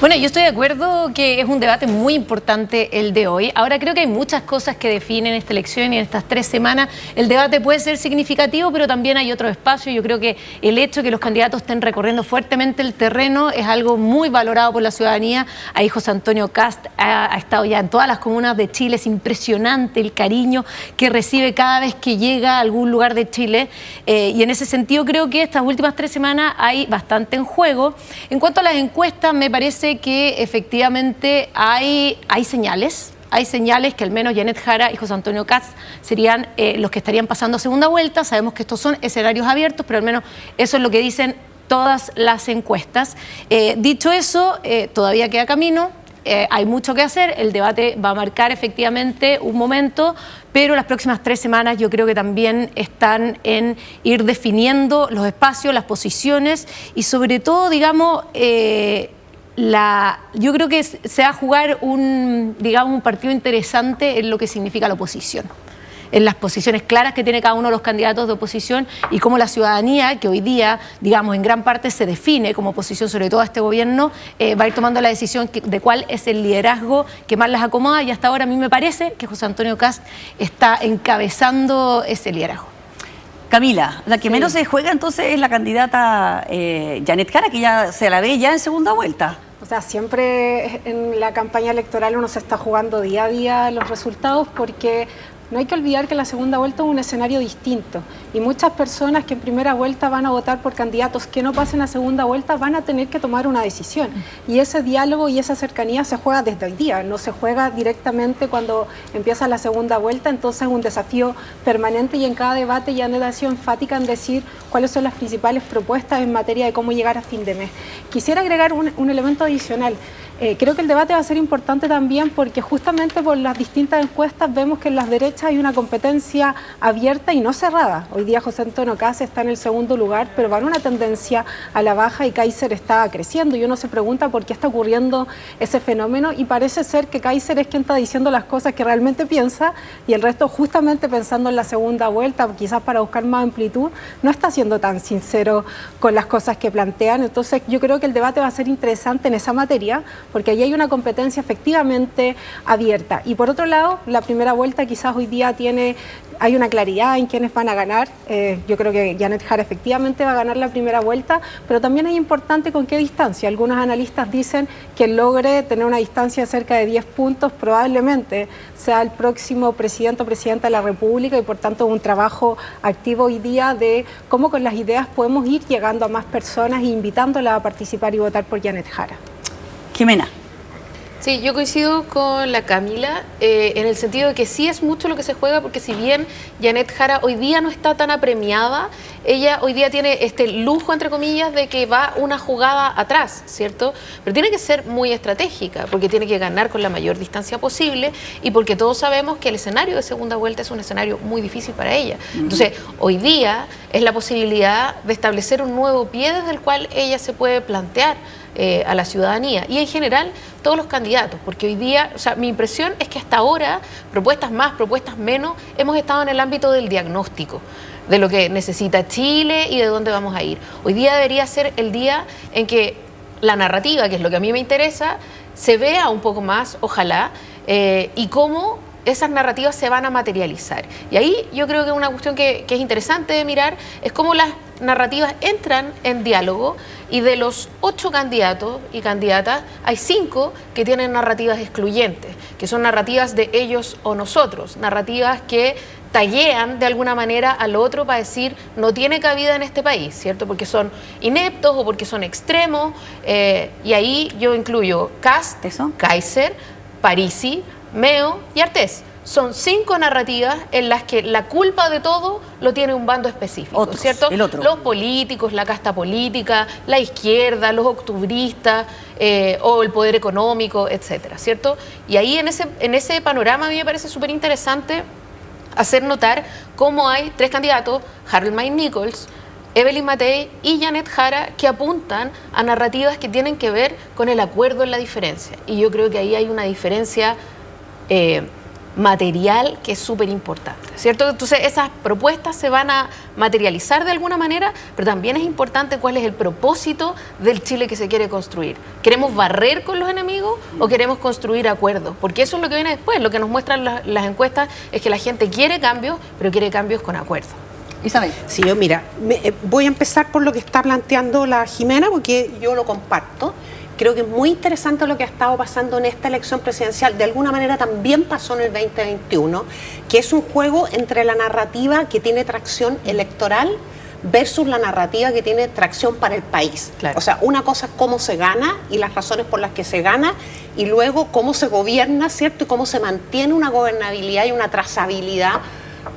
Bueno, yo estoy de acuerdo que es un debate muy importante el de hoy. Ahora creo que hay muchas cosas que definen esta elección y en estas 3 semanas el debate puede ser significativo, pero también hay otro espacio. Yo creo que el hecho de que los candidatos estén recorriendo fuertemente el terreno es algo muy valorado por la ciudadanía. Ahí José Antonio Kast ha estado ya en todas las comunas de Chile. Es impresionante el cariño que recibe cada vez que llega a algún lugar de Chile. Y en ese sentido creo que estas últimas 3 semanas hay bastante en juego. En cuanto a las encuestas, me parece que efectivamente hay señales. Hay señales que al menos Janet Jara y José Antonio Kast serían los que estarían pasando a segunda vuelta. Sabemos que estos son escenarios abiertos, pero al menos eso es lo que dicen todas las encuestas. Dicho eso, todavía queda camino. Hay mucho que hacer, el debate va a marcar efectivamente un momento, pero las próximas 3 semanas yo creo que también están en ir definiendo los espacios, las posiciones y sobre todo, digamos, yo creo que se va a jugar un partido interesante en lo que significa la oposición, en las posiciones claras que tiene cada uno de los candidatos de oposición y cómo la ciudadanía, que hoy día, digamos, en gran parte se define como oposición, sobre todo a este gobierno, va a ir tomando la decisión de cuál es el liderazgo que más las acomoda, y hasta ahora a mí me parece que José Antonio Kast está encabezando ese liderazgo. Camila, la que menos se juega entonces es la candidata Janet Jara, que ya se la ve ya en segunda vuelta. O sea, siempre en la campaña electoral uno se está jugando día a día los resultados, porque no hay que olvidar que la segunda vuelta es un escenario distinto y muchas personas que en primera vuelta van a votar por candidatos que no pasen a segunda vuelta van a tener que tomar una decisión, y ese diálogo y esa cercanía se juega desde hoy día, no se juega directamente cuando empieza la segunda vuelta. Entonces es un desafío permanente y en cada debate Janet ha sido enfática en decir cuáles son las principales propuestas en materia de cómo llegar a fin de mes. Quisiera agregar un elemento adicional. Creo que el debate va a ser importante también porque justamente por las distintas encuestas vemos que en las derechas hay una competencia abierta y no cerrada. Hoy día José Antonio Kast está en el segundo lugar, pero va en una tendencia a la baja y Kaiser está creciendo. Y uno se pregunta por qué está ocurriendo ese fenómeno, y parece ser que Kaiser es quien está diciendo las cosas que realmente piensa y el resto, justamente pensando en la segunda vuelta, quizás para buscar más amplitud, no está siendo tan sincero con las cosas que plantean. Entonces yo creo que el debate va a ser interesante en esa materia, porque ahí hay una competencia efectivamente abierta. Y por otro lado, la primera vuelta quizás hoy día hay una claridad en quiénes van a ganar. Yo creo que Janet Jara efectivamente va a ganar la primera vuelta, pero también es importante con qué distancia. Algunos analistas dicen que logre tener una distancia de cerca de 10 puntos probablemente sea el próximo presidente o presidenta de la República, y por tanto un trabajo activo hoy día de cómo con las ideas podemos ir llegando a más personas e invitándolas a participar y votar por Janet Jara. Jimena. Sí, yo coincido con la Camila en el sentido de que sí es mucho lo que se juega, porque si bien Janet Jara hoy día no está tan apremiada, ella hoy día tiene este lujo, entre comillas, de que va una jugada atrás, ¿cierto? Pero tiene que ser muy estratégica, porque tiene que ganar con la mayor distancia posible y porque todos sabemos que el escenario de segunda vuelta es un escenario muy difícil para ella. Entonces, hoy día es la posibilidad de establecer un nuevo pie desde el cual ella se puede plantear a la ciudadanía y en general todos los candidatos, porque hoy día, o sea, mi impresión es que hasta ahora, propuestas más, propuestas menos, hemos estado en el ámbito del diagnóstico, de lo que necesita Chile y de dónde vamos a ir. Hoy día debería ser el día en que la narrativa, que es lo que a mí me interesa, se vea un poco más, ojalá, y cómo esas narrativas se van a materializar. Y ahí yo creo que una cuestión que es interesante de mirar es cómo las narrativas entran en diálogo, y de los 8 candidatos y candidatas hay 5 que tienen narrativas excluyentes, que son narrativas de ellos o nosotros, narrativas que taguean de alguna manera al otro para decir no tiene cabida en este país, ¿cierto? Porque son ineptos o porque son extremos, y ahí yo incluyo Kast, Kaiser, Parisi, Meo y Artés. Son 5 narrativas en las que la culpa de todo lo tiene un bando específico, ¿cierto? Los políticos, la casta política, la izquierda, los octubristas o el poder económico, etcétera, ¿cierto? Y ahí en ese panorama a mí me parece súper interesante hacer notar cómo hay 3 candidatos, Harold May Nichols, Evelyn Matei y Janet Jara, que apuntan a narrativas que tienen que ver con el acuerdo en la diferencia. Y yo creo que ahí hay una diferencia material que es súper importante, ¿cierto? Entonces esas propuestas se van a materializar de alguna manera, pero también es importante cuál es el propósito del Chile que se quiere construir. ¿Queremos barrer con los enemigos o queremos construir acuerdos? Porque eso es lo que viene después. Lo que nos muestran las encuestas es que la gente quiere cambios, pero quiere cambios con acuerdos. Isabel. Sí, yo mira, voy a empezar por lo que está planteando la Jimena, porque yo lo comparto. Creo que es muy interesante lo que ha estado pasando en esta elección presidencial. De alguna manera también pasó en el 2021, que es un juego entre la narrativa que tiene tracción electoral versus la narrativa que tiene tracción para el país. Claro. O sea, una cosa es cómo se gana y las razones por las que se gana, y luego cómo se gobierna, ¿cierto? Y cómo se mantiene una gobernabilidad y una trazabilidad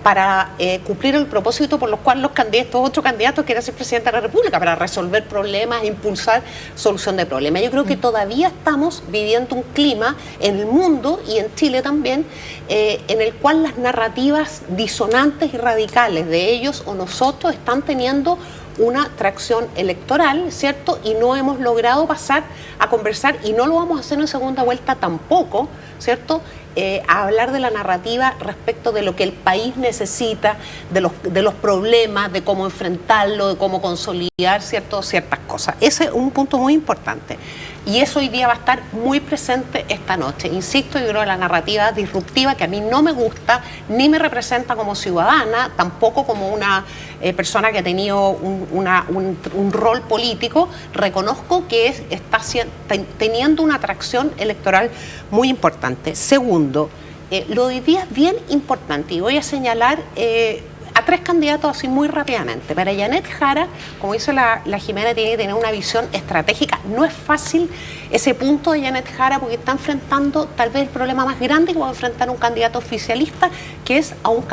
para cumplir el propósito por los cuales otros candidatos quieren ser presidente de la República, para resolver problemas, impulsar solución de problemas. Yo creo que todavía estamos viviendo un clima en el mundo y en Chile también, en el cual las narrativas disonantes y radicales de ellos o nosotros están teniendo una tracción electoral, ¿cierto? Y no hemos logrado pasar a conversar, y no lo vamos a hacer en segunda vuelta tampoco, ¿cierto? A hablar de la narrativa respecto de lo que el país necesita, de los problemas, de cómo enfrentarlo, de cómo consolidar ciertas cosas. Ese es un punto muy importante. Y eso hoy día va a estar muy presente esta noche. Insisto, yo creo que la narrativa disruptiva, que a mí no me gusta, ni me representa como ciudadana, tampoco como una persona que ha tenido un rol político, reconozco que está teniendo una atracción electoral muy importante. Segundo, lo de hoy día es bien importante, y voy a señalar a tres candidatos así muy rápidamente. Para Janet Jara, como dice la Jimena, tiene que tener una visión estratégica. No es fácil ese punto de Janet Jara, porque está enfrentando tal vez el problema más grande que va a enfrentar un candidato oficialista, que es a un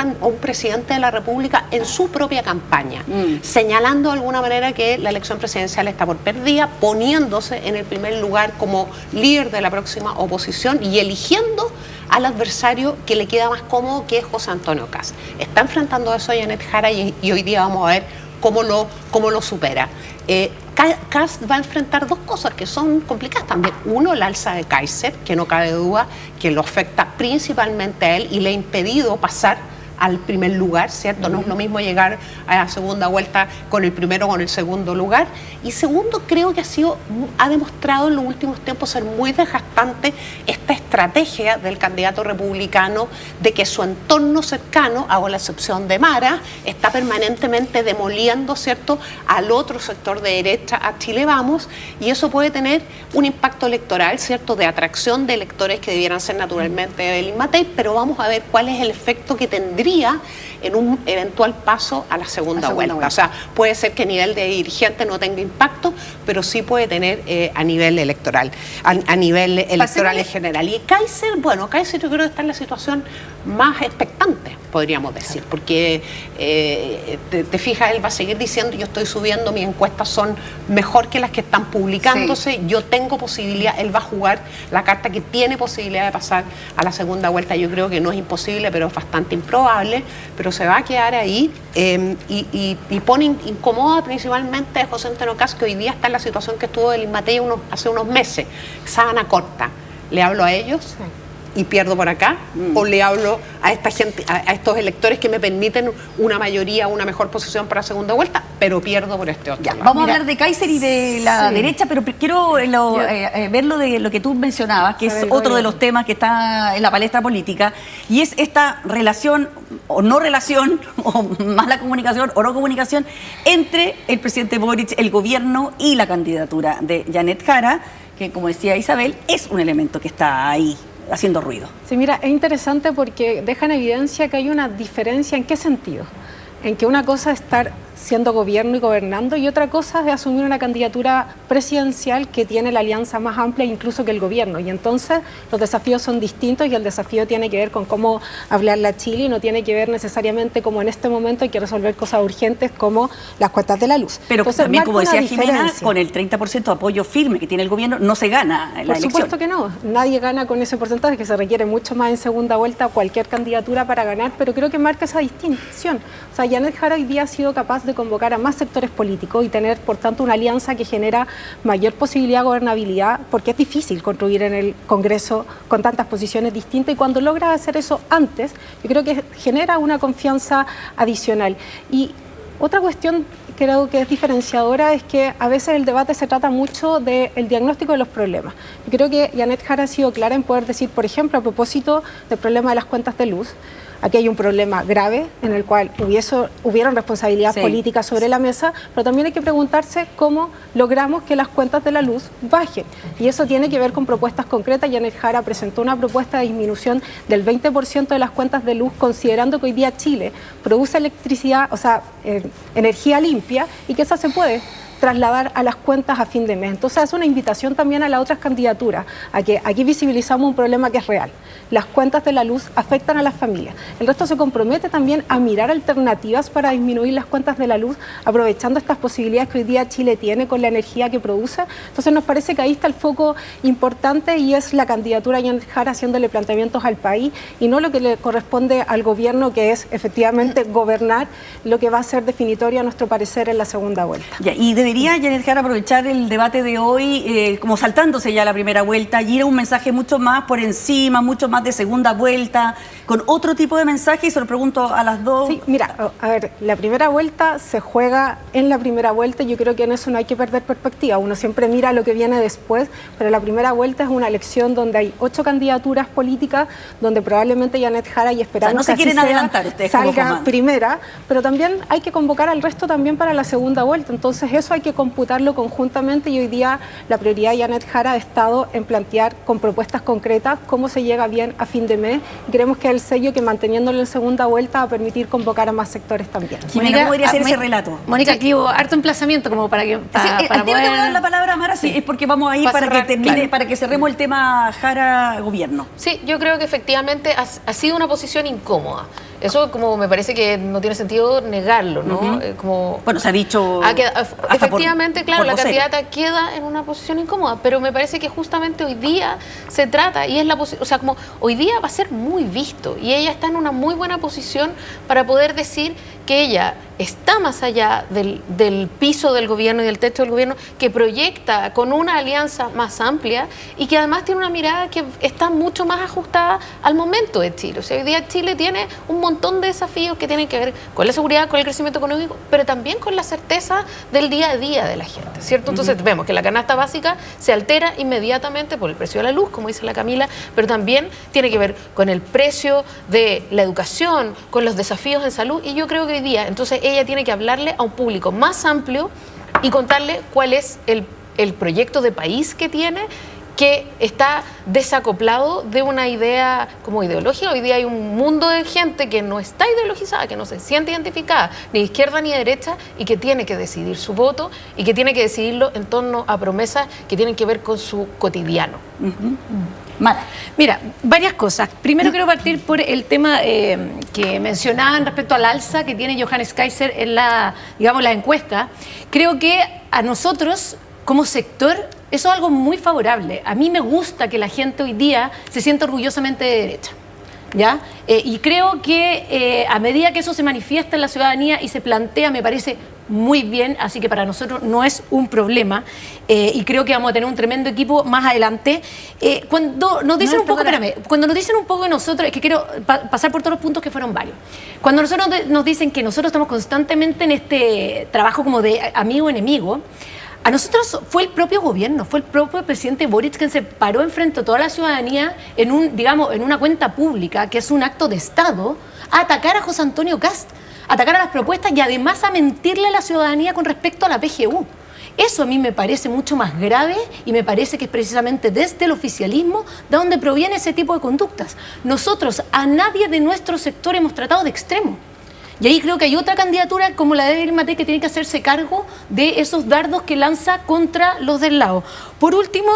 presidente de la República en su propia campaña, señalando de alguna manera que la elección presidencial está por perdida, poniéndose en el primer lugar como líder de la próxima oposición y eligiendo al adversario que le queda más cómodo, que es José Antonio Kast. Está enfrentando eso a Janet Jara, y hoy día vamos a ver cómo lo supera. Kast va a enfrentar dos cosas que son complicadas también. Uno, el alza de Kaiser, que no cabe duda que lo afecta principalmente a él y le ha impedido pasar al primer lugar, ¿cierto? No es lo mismo llegar a la segunda vuelta con el primero o con el segundo lugar. Y segundo, creo que ha demostrado en los últimos tiempos ser muy desgastante esta estrategia del candidato republicano de que su entorno cercano, hago la excepción de Mara, está permanentemente demoliendo, ¿cierto?, al otro sector de derecha, a Chile Vamos, y eso puede tener un impacto electoral, ¿cierto?, de atracción de electores que debieran ser naturalmente de Evelyn Matei, pero vamos a ver cuál es el efecto que tendría en un eventual paso a la segunda vuelta. O sea, puede ser que a nivel de dirigente no tenga impacto, pero sí puede tener a nivel electoral, a nivel electoral en general. Y Kaiser, bueno, Kaiser yo creo que está en la situación más expectante, podríamos decir, porque te fijas, él va a seguir diciendo: yo estoy subiendo, mis encuestas son mejor que las que están publicándose, yo tengo posibilidad. Él va a jugar la carta que tiene posibilidad de pasar a la segunda vuelta. Yo creo que no es imposible, pero es bastante improbable, pero se va a quedar ahí, y pone incomoda principalmente a José Antonio Kast, que hoy día está en la situación que estuvo Evelyn Matei hace unos meses, sábana corta. ¿Le hablo a ellos? Sí. Y pierdo por acá, o le hablo a esta gente, a estos electores que me permiten una mayoría, una mejor posición para la segunda vuelta, pero pierdo por este otro lado. Vamos a hablar de Kaiser y de la derecha, pero quiero ver lo de lo que tú mencionabas, que es otro de los temas que está en la palestra política, y es esta relación o no relación, o mala comunicación o no comunicación, entre el presidente Boric, el gobierno y la candidatura de Janet Jara, que, como decía Isabel, es un elemento que está ahí haciendo ruido. Sí, mira, es interesante porque deja en evidencia que hay una diferencia. ¿En qué sentido? En que una cosa es estar siendo gobierno y gobernando, y otra cosa es de asumir una candidatura presidencial que tiene la alianza más amplia incluso que el gobierno, y entonces los desafíos son distintos, y el desafío tiene que ver con cómo hablarle a Chile, y no tiene que ver necesariamente como en este momento hay que resolver cosas urgentes como las cuotas de la luz. Pero entonces, también, como decía Jimena, con el 30% de apoyo firme que tiene el gobierno no se gana la elección. Por supuesto que no, nadie gana con ese porcentaje, que se requiere mucho más en segunda vuelta cualquier candidatura para ganar, pero creo que marca esa distinción. O sea, Janet Jara hoy día ha sido capaz de de convocar a más sectores políticos y tener, por tanto, una alianza que genera mayor posibilidad de gobernabilidad, porque es difícil construir en el Congreso con tantas posiciones distintas, y cuando logras hacer eso antes, yo creo que genera una confianza adicional. Y otra cuestión creo que es diferenciadora es que a veces el debate se trata mucho del diagnóstico de los problemas. Yo creo que Janet Jara ha sido clara en poder decir, por ejemplo, a propósito del problema de las cuentas de luz, aquí hay un problema grave en el cual hubieron responsabilidades políticas sobre la mesa, pero también hay que preguntarse cómo logramos que las cuentas de la luz bajen. Y eso tiene que ver con propuestas concretas. Janet Jara presentó una propuesta de disminución del 20% de las cuentas de luz, considerando que hoy día Chile produce electricidad, o sea, energía limpia, y que esa se puede trasladar a las cuentas a fin de mes. Entonces es una invitación también a las otras candidaturas, a que aquí visibilizamos un problema que es real. Las cuentas de la luz afectan a las familias. El resto se compromete también a mirar alternativas para disminuir las cuentas de la luz, aprovechando estas posibilidades que hoy día Chile tiene con la energía que produce. Entonces nos parece que ahí está el foco importante, y es la candidatura de Janet Jara haciéndole planteamientos al país y no lo que le corresponde al gobierno, que es efectivamente gobernar, lo que va a ser definitorio a nuestro parecer en la segunda vuelta. Y debería Janet Jara aprovechar el debate de hoy como saltándose ya la primera vuelta y ir a un mensaje mucho más por encima, mucho más de segunda vuelta, con otro tipo de mensaje, y se lo pregunto a las dos. Sí, mira, a ver, la primera vuelta se juega en la primera vuelta, y yo creo que en eso no hay que perder perspectiva. Uno siempre mira lo que viene después, pero la primera vuelta es una elección donde hay 8 candidaturas políticas, donde probablemente Janet Jara, y esperamos no se que quieren así sea, adelantar ustedes salga primera, pero también hay que convocar al resto también para la segunda vuelta. Entonces eso hay que computarlo conjuntamente, y hoy día la prioridad de Janet Jara ha estado en plantear con propuestas concretas cómo se llega bien a fin de mes, y creemos que es el sello que, manteniéndolo en segunda vuelta, va a permitir convocar a más sectores también. Mónica, ¿cómo podría ser ese relato? Mónica, aquí hubo harto emplazamiento como para que para poder... Te voy a dar la palabra, Mara, sí, es porque vamos a ir para que termine, claro, para que cerremos el tema Jara-gobierno. Sí, yo creo que efectivamente ha sido una posición incómoda. Eso como me parece que no tiene sentido negarlo, ¿no? Como, bueno, se ha dicho... efectivamente, claro, la candidata queda en una posición incómoda, pero me parece que justamente hoy día se trata, y es la posición, o sea, como hoy día va a ser muy visto, y ella está en una muy buena posición para poder decir que ella está más allá del piso del gobierno y del techo del gobierno, que proyecta con una alianza más amplia, y que además tiene una mirada que está mucho más ajustada al momento de Chile. O sea, hoy día Chile tiene un montón de desafíos que tienen que ver con la seguridad, con el crecimiento económico, pero también con la certeza del día a día de la gente, ¿cierto? Entonces vemos que la canasta básica se altera inmediatamente por el precio de la luz, como dice la Camila, pero también tiene que ver con el precio de la educación, con los desafíos en salud, y yo creo que hoy día, entonces ella tiene que hablarle a un público más amplio y contarle cuál es el proyecto de país que tiene, que está desacoplado de una idea como ideológica. Hoy día hay un mundo de gente que no está ideologizada, que no se siente identificada ni de izquierda ni de derecha, y que tiene que decidir su voto, y que tiene que decidirlo en torno a promesas que tienen que ver con su cotidiano. Mira, varias cosas. Primero quiero partir por el tema que mencionaban respecto al alza que tiene Johannes Kaiser en la encuesta. Creo que a nosotros, como sector, eso es algo muy favorable. A mí me gusta que la gente hoy día se sienta orgullosamente de derecha, ¿ya? Y creo que a medida que eso se manifiesta en la ciudadanía y se plantea, me parece muy bien, así que para nosotros no es un problema, y creo que vamos a tener un tremendo equipo más adelante. Cuando nos dicen cuando nos dicen un poco de nosotros, es que quiero pasar por todos los puntos que fueron varios. Cuando nosotros nos dicen que nosotros estamos constantemente en este trabajo como de amigo-enemigo, a nosotros fue el propio gobierno, fue el propio presidente Boric quien se paró enfrente a toda la ciudadanía en una cuenta pública, que es un acto de Estado, a atacar a José Antonio Kast, a atacar a las propuestas y además a mentirle a la ciudadanía con respecto a la PGU. Eso a mí me parece mucho más grave, y me parece que es precisamente desde el oficialismo de donde proviene ese tipo de conductas. Nosotros a nadie de nuestro sector hemos tratado de extremo. Y ahí creo que hay otra candidatura como la de Evelyn Matei que tiene que hacerse cargo de esos dardos que lanza contra los del lado. Por último,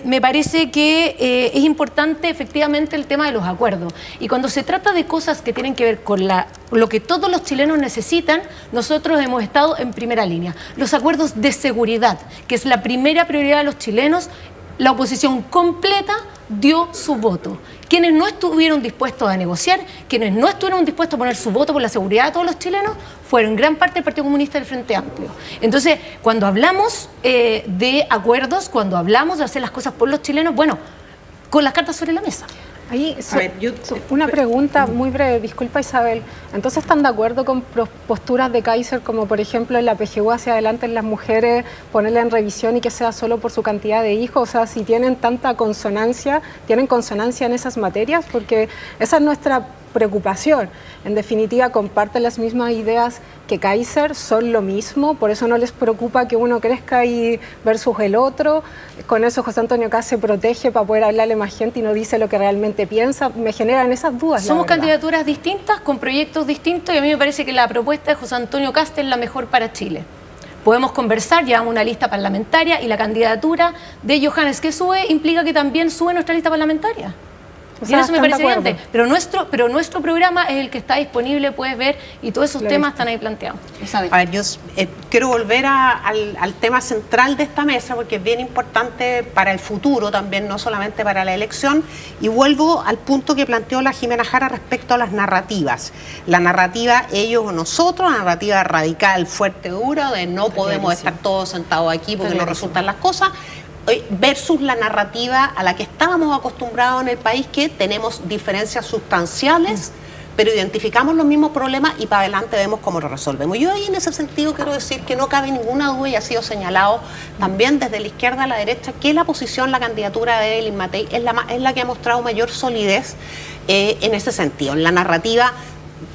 me parece que es importante efectivamente el tema de los acuerdos. Y cuando se trata de cosas que tienen que ver con lo que todos los chilenos necesitan, nosotros hemos estado en primera línea. Los acuerdos de seguridad, que es la primera prioridad de los chilenos, la oposición completa dio su voto. Quienes no estuvieron dispuestos a negociar, quienes no estuvieron dispuestos a poner su voto por la seguridad de todos los chilenos, fueron gran parte del Partido Comunista del Frente Amplio. Entonces, cuando hablamos de acuerdos, cuando hablamos de hacer las cosas por los chilenos, bueno, con las cartas sobre la mesa. Ahí, una pregunta muy breve, disculpa Isabel. Entonces, ¿están de acuerdo con posturas de Kaiser como, por ejemplo, en la PGU hacia adelante en las mujeres, ponerla en revisión y que sea solo por su cantidad de hijos? O sea, si tienen tanta consonancia, ¿tienen consonancia en esas materias? Porque esa es nuestra preocupación. En definitiva, comparten las mismas ideas que Kaiser, son lo mismo, por eso no les preocupa que uno crezca y versus el otro. Con eso José Antonio Kast se protege para poder hablarle más gente y no dice lo que realmente piensa. Me generan esas dudas. Somos candidaturas distintas, con proyectos distintos, y a mí me parece que la propuesta de José Antonio Kast es la mejor para Chile. Podemos conversar, llevamos una lista parlamentaria y la candidatura de Johannes que sube implica que también sube nuestra lista parlamentaria. O sea, y eso me parece evidente, pero nuestro programa es el que está disponible, puedes ver, y todos esos temas están ahí planteados. A ver, yo quiero volver al tema central de esta mesa, porque es bien importante para el futuro también, no solamente para la elección, y vuelvo al punto que planteó la Jimena Jara respecto a las narrativas. La narrativa ellos o nosotros, la narrativa radical, fuerte, dura, de no podemos estar todos sentados aquí porque no resultan las cosas, versus la narrativa a la que estábamos acostumbrados en el país, que tenemos diferencias sustanciales, pero identificamos los mismos problemas y para adelante vemos cómo lo resolvemos. Yo ahí en ese sentido quiero decir que no cabe ninguna duda, y ha sido señalado también desde la izquierda a la derecha, que la posición, la candidatura de Evelyn Matei es la que ha mostrado mayor solidez en ese sentido, en la narrativa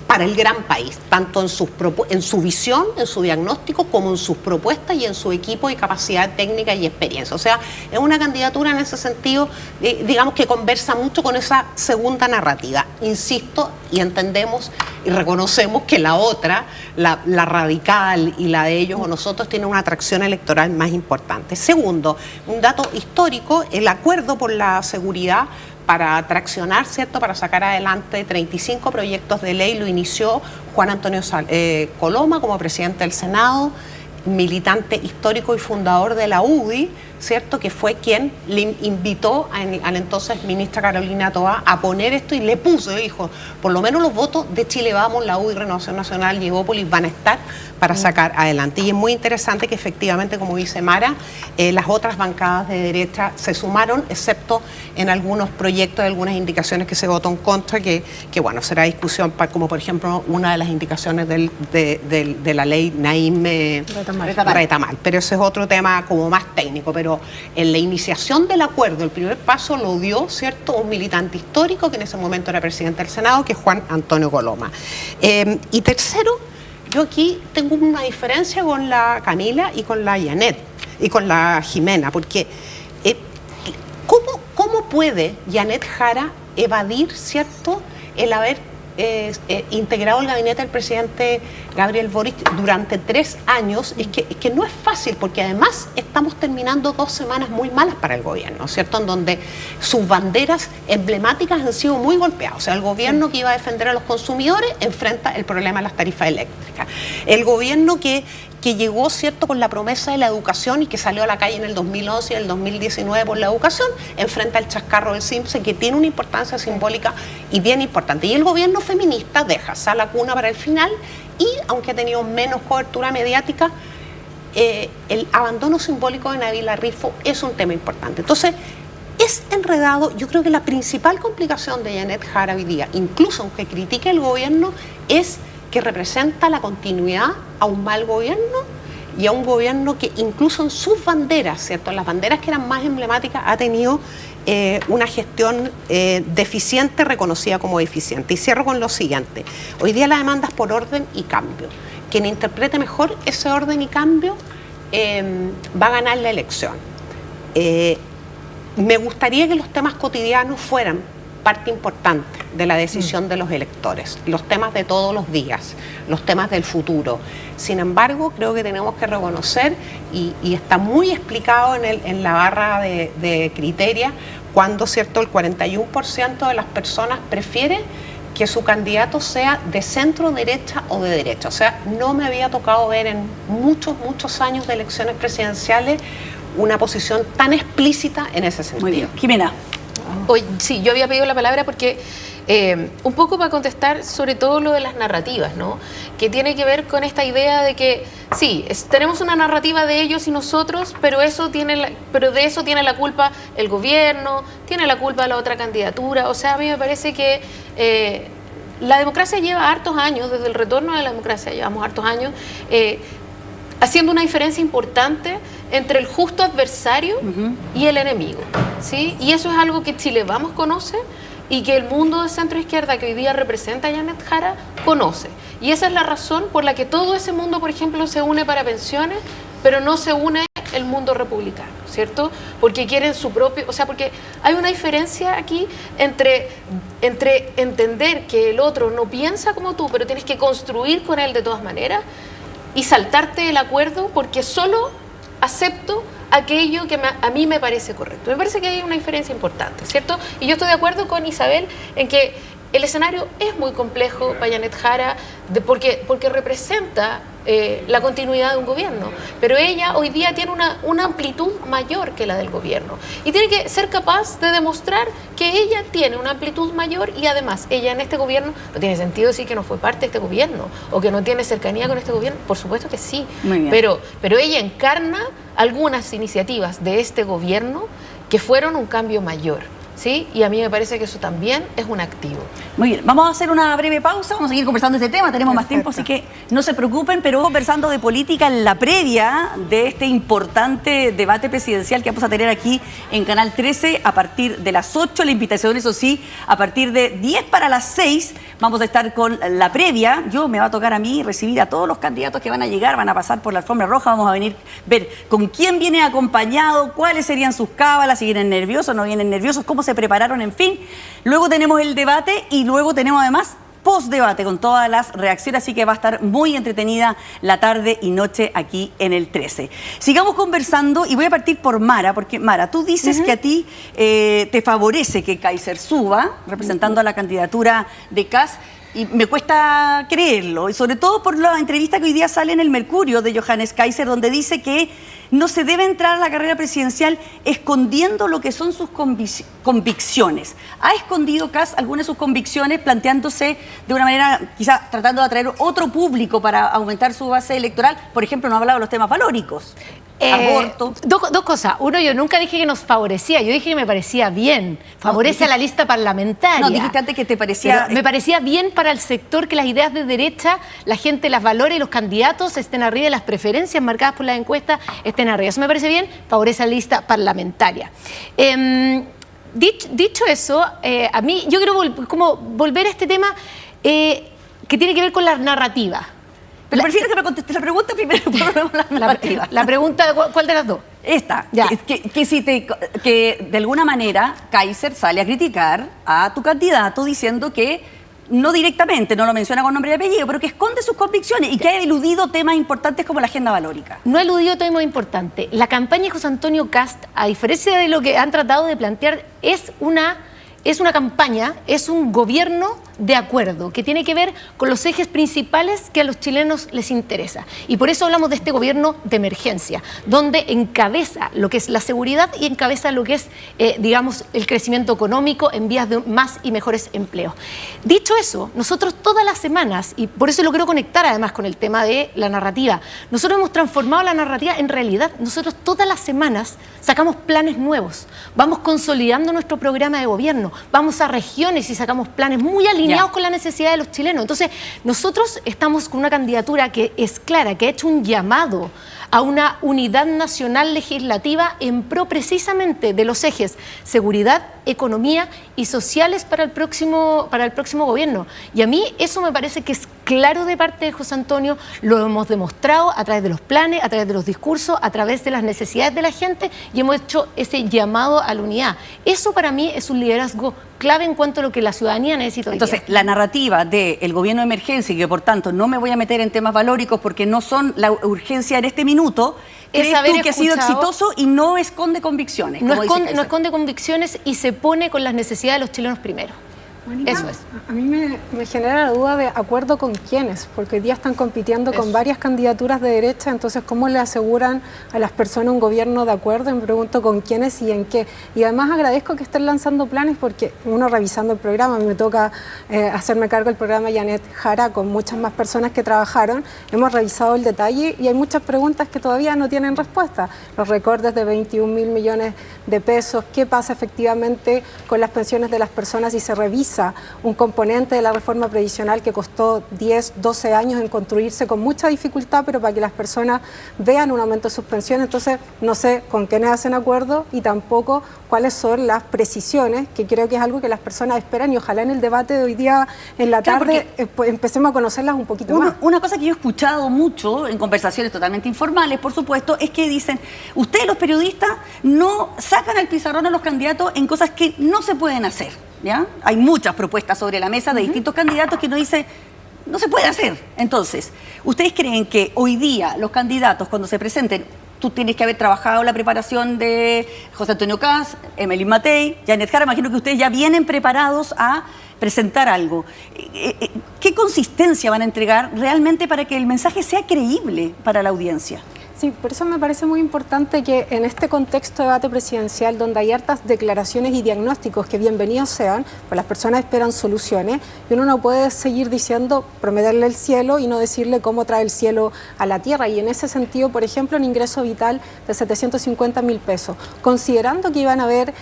para el gran país, tanto en su visión, en su diagnóstico, como en sus propuestas y en su equipo y capacidad técnica y experiencia. O sea, es una candidatura en ese sentido, digamos, que conversa mucho con esa segunda narrativa. Insisto, y entendemos y reconocemos que la otra, la radical y la de ellos o nosotros, tiene una atracción electoral más importante. Segundo, un dato histórico, el acuerdo por la seguridad para traccionar, ¿cierto?, para sacar adelante 35 proyectos de ley, lo inició Juan Antonio Coloma como presidente del Senado, militante histórico y fundador de la UDI, ¿cierto?, que fue quien le invitó a la entonces ministra Carolina Toá a poner esto, y le puso, dijo, por lo menos los votos de Chile Vamos, la UDI, Renovación Nacional y Evópolis van a estar para sacar adelante. Y es muy interesante que efectivamente, como dice Mara, las otras bancadas de derecha se sumaron, excepto en algunos proyectos, algunas indicaciones que se votó en contra, que bueno, será discusión, como por ejemplo una de las indicaciones de la ley Naim Retamal. Pero ese es otro tema como más técnico. Pero en la iniciación del acuerdo, el primer paso lo dio, ¿cierto?, un militante histórico que en ese momento era presidente del Senado, que es Juan Antonio Coloma. Y tercero, yo aquí tengo una diferencia con la Camila y con la Janet y con la Jimena, porque ¿cómo puede Janet Jara evadir, ¿cierto?, el haber integrado el gabinete del presidente Gabriel Boric durante 3 años? Es que no es fácil, porque además estamos terminando 2 semanas muy malas para el gobierno, ¿cierto?, en donde sus banderas emblemáticas han sido muy golpeadas. O sea, el gobierno que iba a defender a los consumidores enfrenta el problema de las tarifas eléctricas. El gobierno que llegó, ¿cierto?, con la promesa de la educación y que salió a la calle en el 2011 y el 2019 por la educación, enfrenta el chascarro del CIMSE, que tiene una importancia simbólica y bien importante. Y el gobierno feminista deja Sala Cuna para el final, y aunque ha tenido menos cobertura mediática, el abandono simbólico de Nabila Rifo es un tema importante. Entonces, es enredado. Yo creo que la principal complicación de Janet Jara hoy día, incluso aunque critique el gobierno, es que representa la continuidad a un mal gobierno, y a un gobierno que incluso en sus banderas, ¿cierto?, en las banderas que eran más emblemáticas, ha tenido una gestión deficiente, reconocida como deficiente. Y cierro con lo siguiente. Hoy día la demanda es por orden y cambio. Quien interprete mejor ese orden y cambio va a ganar la elección. Me gustaría que los temas cotidianos fueran parte importante de la decisión de los electores, los temas de todos los días, los temas del futuro. Sin embargo, creo que tenemos que reconocer, y está muy explicado en la barra de Criteria, cuando, ¿cierto?, el 41% de las personas prefiere que su candidato sea de centro derecha o de derecha. O sea, no me había tocado ver en muchos años de elecciones presidenciales una posición tan explícita en ese sentido. Muy bien. Jimena. Hoy, sí, yo había pedido la palabra porque un poco para contestar sobre todo lo de las narrativas, ¿no? Que tiene que ver con esta idea de que sí, tenemos una narrativa de ellos y nosotros, pero de eso tiene la culpa el gobierno, tiene la culpa la otra candidatura. O sea, a mí me parece que la democracia lleva hartos años, desde el retorno de la democracia llevamos hartos años, haciendo una diferencia importante entre el justo adversario y el enemigo, ¿sí? Y eso es algo que Chile Vamos conoce y que el mundo de centro izquierda que hoy día representa a Janet Jara conoce. Y esa es la razón por la que todo ese mundo, por ejemplo, se une para pensiones, pero no se une el mundo republicano, ¿cierto? Porque quieren su propio, o sea, porque hay una diferencia aquí entre entender que el otro no piensa como tú, pero tienes que construir con él de todas maneras, y saltarte el acuerdo porque solo acepto aquello que a mí me parece correcto. Me parece que hay una diferencia importante, ¿cierto? Y yo estoy de acuerdo con Isabel en que el escenario es muy complejo para Janet Jara porque representa la continuidad de un gobierno, pero ella hoy día tiene una amplitud mayor que la del gobierno y tiene que ser capaz de demostrar que ella tiene una amplitud mayor y además ella en este gobierno, no tiene sentido decir que no fue parte de este gobierno o que no tiene cercanía con este gobierno, por supuesto que sí, pero ella encarna algunas iniciativas de este gobierno que fueron un cambio mayor. ¿Sí? Y a mí me parece que eso también es un activo. Muy bien, vamos a hacer una breve pausa, vamos a seguir conversando de este tema, tenemos más tiempo, así que no se preocupen, pero conversando de política en la previa de este importante debate presidencial que vamos a tener aquí en Canal 13 a partir de las 8, la invitación, eso sí, a partir de 10 para las 6, vamos a estar con la previa. Me va a tocar a mí recibir a todos los candidatos que van a llegar, van a pasar por la alfombra roja, vamos a venir a ver con quién viene acompañado, cuáles serían sus cábalas, si vienen nerviosos, no vienen nerviosos, cómo se prepararon, en fin. Luego tenemos el debate y luego tenemos además post-debate con todas las reacciones, así que va a estar muy entretenida la tarde y noche aquí en el 13. Sigamos conversando y voy a partir por Mara, porque Mara, tú dices que a ti te favorece que Kaiser suba, representando a la candidatura de Kast, y me cuesta creerlo, y sobre todo por la entrevista que hoy día sale en el Mercurio de Johannes Kaiser, donde dice que no se debe entrar a la carrera presidencial escondiendo lo que son sus convicciones. ¿Ha escondido Kast algunas de sus convicciones planteándose de una manera, quizá tratando de atraer otro público para aumentar su base electoral? Por ejemplo, no ha hablado de los temas valóricos. Aborto. Dos cosas. Uno, yo nunca dije que nos favorecía, yo dije que me parecía bien. Favorece a la lista parlamentaria. No, dijiste antes que te parecía... Pero me parecía bien para el sector que las ideas de derecha, la gente las valore y los candidatos estén arriba y las preferencias marcadas por las encuestas estén arriba. Eso me parece bien, favorece a la lista parlamentaria. Dicho eso, a mí yo quiero volver a este tema que tiene que ver con la narrativa. Pero prefiero que me contestes la pregunta primero. La pregunta, ¿cuál de las dos? Esta, ya. Que de alguna manera Kaiser sale a criticar a tu candidato diciendo que, no directamente, no lo menciona con nombre y apellido, pero que esconde sus convicciones y que ha eludido temas importantes como la agenda valórica. No ha eludido temas importantes. La campaña de José Antonio Kast, a diferencia de lo que han tratado de plantear, es una campaña, es un gobierno de acuerdo, que tiene que ver con los ejes principales que a los chilenos les interesa. Y por eso hablamos de este gobierno de emergencia, donde encabeza lo que es la seguridad y encabeza lo que es, digamos, el crecimiento económico en vías de más y mejores empleos. Dicho eso, nosotros todas las semanas, y por eso lo quiero conectar además con el tema de la narrativa, nosotros hemos transformado la narrativa en realidad. Nosotros todas las semanas sacamos planes nuevos, vamos consolidando nuestro programa de gobierno, vamos a regiones y sacamos planes muy alineados con la necesidad de los chilenos. Entonces, nosotros estamos con una candidatura que es clara, que ha hecho un llamado a una unidad nacional legislativa en pro precisamente de los ejes seguridad, economía y sociales para el próximo gobierno. Y a mí eso me parece que es claro de parte de José Antonio, lo hemos demostrado a través de los planes, a través de los discursos, a través de las necesidades de la gente y hemos hecho ese llamado a la unidad. Eso para mí es un liderazgo clave en cuanto a lo que la ciudadanía necesita hoy día. Entonces, la narrativa del gobierno de emergencia y que por tanto no me voy a meter en temas valóricos porque no son la urgencia en este minuto, ¿crees tú que ha sido exitoso y no esconde convicciones? No esconde convicciones y se pone con las necesidades de los chilenos primero. Mónica, Eso es. a mí me genera la duda de acuerdo con quiénes, porque hoy día están compitiendo con varias candidaturas de derecha, entonces ¿cómo le aseguran a las personas un gobierno de acuerdo? Me pregunto con quiénes y en qué. Y además agradezco que estén lanzando planes porque uno revisando el programa, a mí me toca hacerme cargo del programa Janet Jara con muchas más personas que trabajaron, hemos revisado el detalle y hay muchas preguntas que todavía no tienen respuesta. Los recortes de 21.000 millones de pesos, ¿qué pasa efectivamente con las pensiones de las personas si se revisa un componente de la reforma previsional que costó 10, 12 años en construirse con mucha dificultad, pero para que las personas vean un aumento de sus pensiones? Entonces, no sé con quiénes hacen acuerdo y tampoco cuáles son las precisiones, que creo que es algo que las personas esperan y ojalá en el debate de hoy día en la tarde empecemos a conocerlas un poquito más. Una cosa que yo he escuchado mucho en conversaciones totalmente informales, por supuesto, es que dicen, ustedes los periodistas no sacan al pizarrón a los candidatos en cosas que no se pueden hacer, ¿ya? Hay muchas propuestas sobre la mesa de distintos candidatos que uno dice, no se puede hacer. Entonces, ¿ustedes creen que hoy día los candidatos cuando se presenten, tú tienes que haber trabajado la preparación de José Antonio Kast, Evelyn Matei, Janet Jara, imagino que ustedes ya vienen preparados a presentar algo? ¿Qué consistencia van a entregar realmente para que el mensaje sea creíble para la audiencia? Sí, por eso me parece muy importante que en este contexto de debate presidencial, donde hay hartas declaraciones y diagnósticos que bienvenidos sean, pues las personas esperan soluciones y uno no puede seguir diciendo, prometerle el cielo y no decirle cómo trae el cielo a la tierra. Y en ese sentido, por ejemplo, un ingreso vital de 750.000 pesos, considerando que iban a haber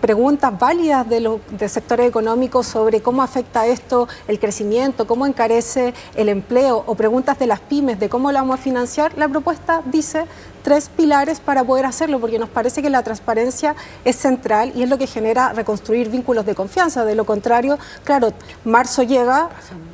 preguntas válidas del sector económico sobre cómo afecta esto el crecimiento, cómo encarece el empleo, o preguntas de las pymes de cómo lo vamos a financiar, la propuesta dice 3 pilares para poder hacerlo, porque nos parece que la transparencia es central y es lo que genera reconstruir vínculos de confianza. De lo contrario, claro, marzo llega,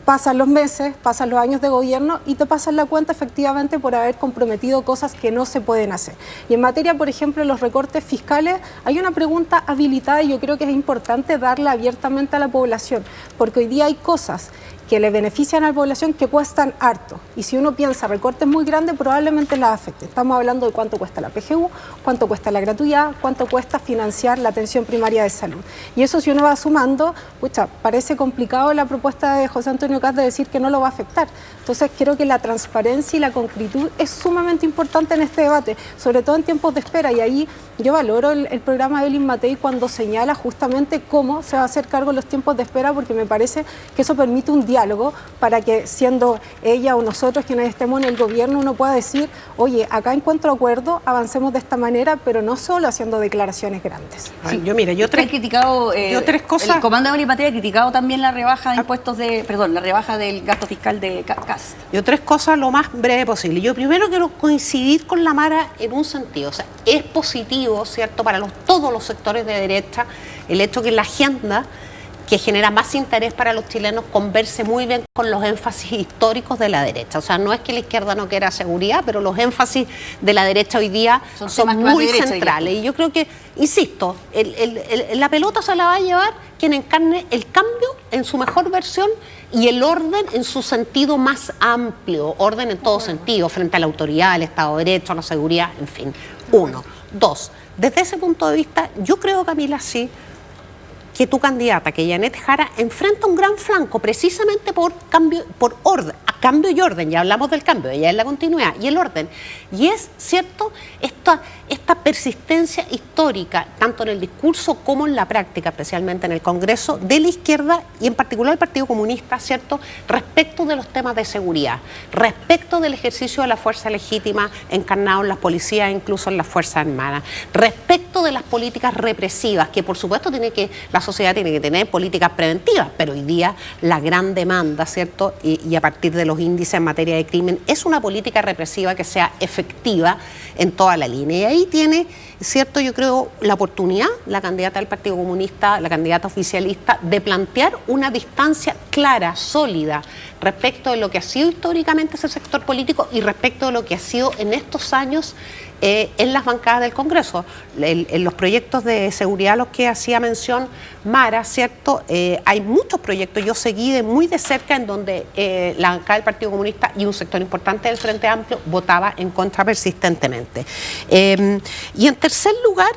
pasan los meses, pasan los años de gobierno y te pasan la cuenta efectivamente por haber comprometido cosas que no se pueden hacer. Y en materia, por ejemplo, de los recortes fiscales, hay una pregunta habilitada y yo creo que es importante darla abiertamente a la población, porque hoy día hay cosas que le benefician a la población que cuestan harto. Y si uno piensa recortes muy grandes, probablemente las afecte. Estamos hablando de cuánto cuesta la PGU, cuánto cuesta la gratuidad, cuánto cuesta financiar la atención primaria de salud. Y eso, si uno va sumando, pucha, parece complicado la propuesta de José Antonio Kast de decir que no lo va a afectar. Entonces creo que la transparencia y la concretud es sumamente importante en este debate, sobre todo en tiempos de espera. Y ahí yo valoro el programa de Evelyn Matei cuando señala justamente cómo se va a hacer cargo en los tiempos de espera, porque me parece que eso permite un diálogo para que, siendo ella o nosotros quienes estemos en el gobierno, uno pueda decir, oye, acá encuentro acuerdo, avancemos de esta manera, pero no solo haciendo declaraciones grandes. Sí, yo tres cosas. El comando de Evelyn Matei ha criticado también la rebaja de impuestos la rebaja del gasto fiscal de Kast. Yo 3 cosas lo más breve posible. Yo primero quiero coincidir con la Mara en un sentido, o sea, es positivo, ¿cierto?, para todos los sectores de derecha el hecho que la agenda que genera más interés para los chilenos converse muy bien con los énfasis históricos de la derecha. O sea, no es que la izquierda no quiera seguridad, pero los énfasis de la derecha hoy día son muy centrales. Y yo creo que, insisto, la pelota se la va a llevar quien encarne el cambio en su mejor versión y el orden en su sentido más amplio, orden en todo sentido, frente a la autoridad, al Estado de Derecho, a la seguridad, en fin. 1. 2. Desde ese punto de vista, yo creo, Camila, sí, que tu candidata, que Janet Jara, enfrenta un gran flanco precisamente por orden, a cambio y orden. Ya hablamos del cambio, ella es la continuidad y el orden. Y es, ¿cierto?, esta persistencia histórica, tanto en el discurso como en la práctica, especialmente en el Congreso, de la izquierda y en particular el Partido Comunista, ¿cierto?, respecto de los temas de seguridad, respecto del ejercicio de la fuerza legítima encarnado en las policías, incluso en las Fuerzas Armadas, respecto de las políticas represivas, que por supuesto la sociedad tiene que tener políticas preventivas, pero hoy día la gran demanda, ¿cierto?, y a partir de los índices en materia de crimen, es una política represiva que sea efectiva en toda la línea. Y ahí tiene, ¿cierto?, yo creo, la oportunidad, la candidata del Partido Comunista, la candidata oficialista, de plantear una distancia clara, sólida, respecto de lo que ha sido históricamente ese sector político y respecto de lo que ha sido en estos años en las bancadas del Congreso. En los proyectos de seguridad a los que hacía mención Mara, ¿cierto?, hay muchos proyectos, yo seguí muy de cerca en donde la bancada del Partido Comunista y un sector importante del Frente Amplio votaba en contra persistentemente. Y en tercer lugar,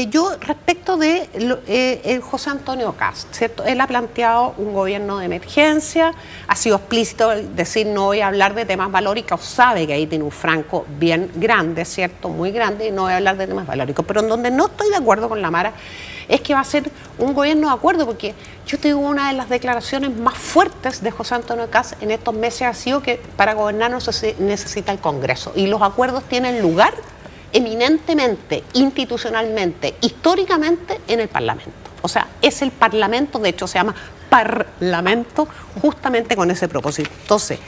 yo respecto de José Antonio Kast, ¿cierto? Él ha planteado un gobierno de emergencia, ha sido explícito al decir no voy a hablar de temas valóricos, sabe que ahí tiene un franco bien grande, ¿cierto? Muy grande, y no voy a hablar de temas valóricos. Pero en donde no estoy de acuerdo con la Mara es que va a ser un gobierno de acuerdo, porque yo te digo, una de las declaraciones más fuertes de José Antonio Kast en estos meses ha sido que para gobernar no se necesita el Congreso, y los acuerdos tienen lugar eminentemente, institucionalmente, históricamente en el Parlamento. O sea, es el Parlamento, de hecho se llama Parlamento justamente con ese propósito. Entonces,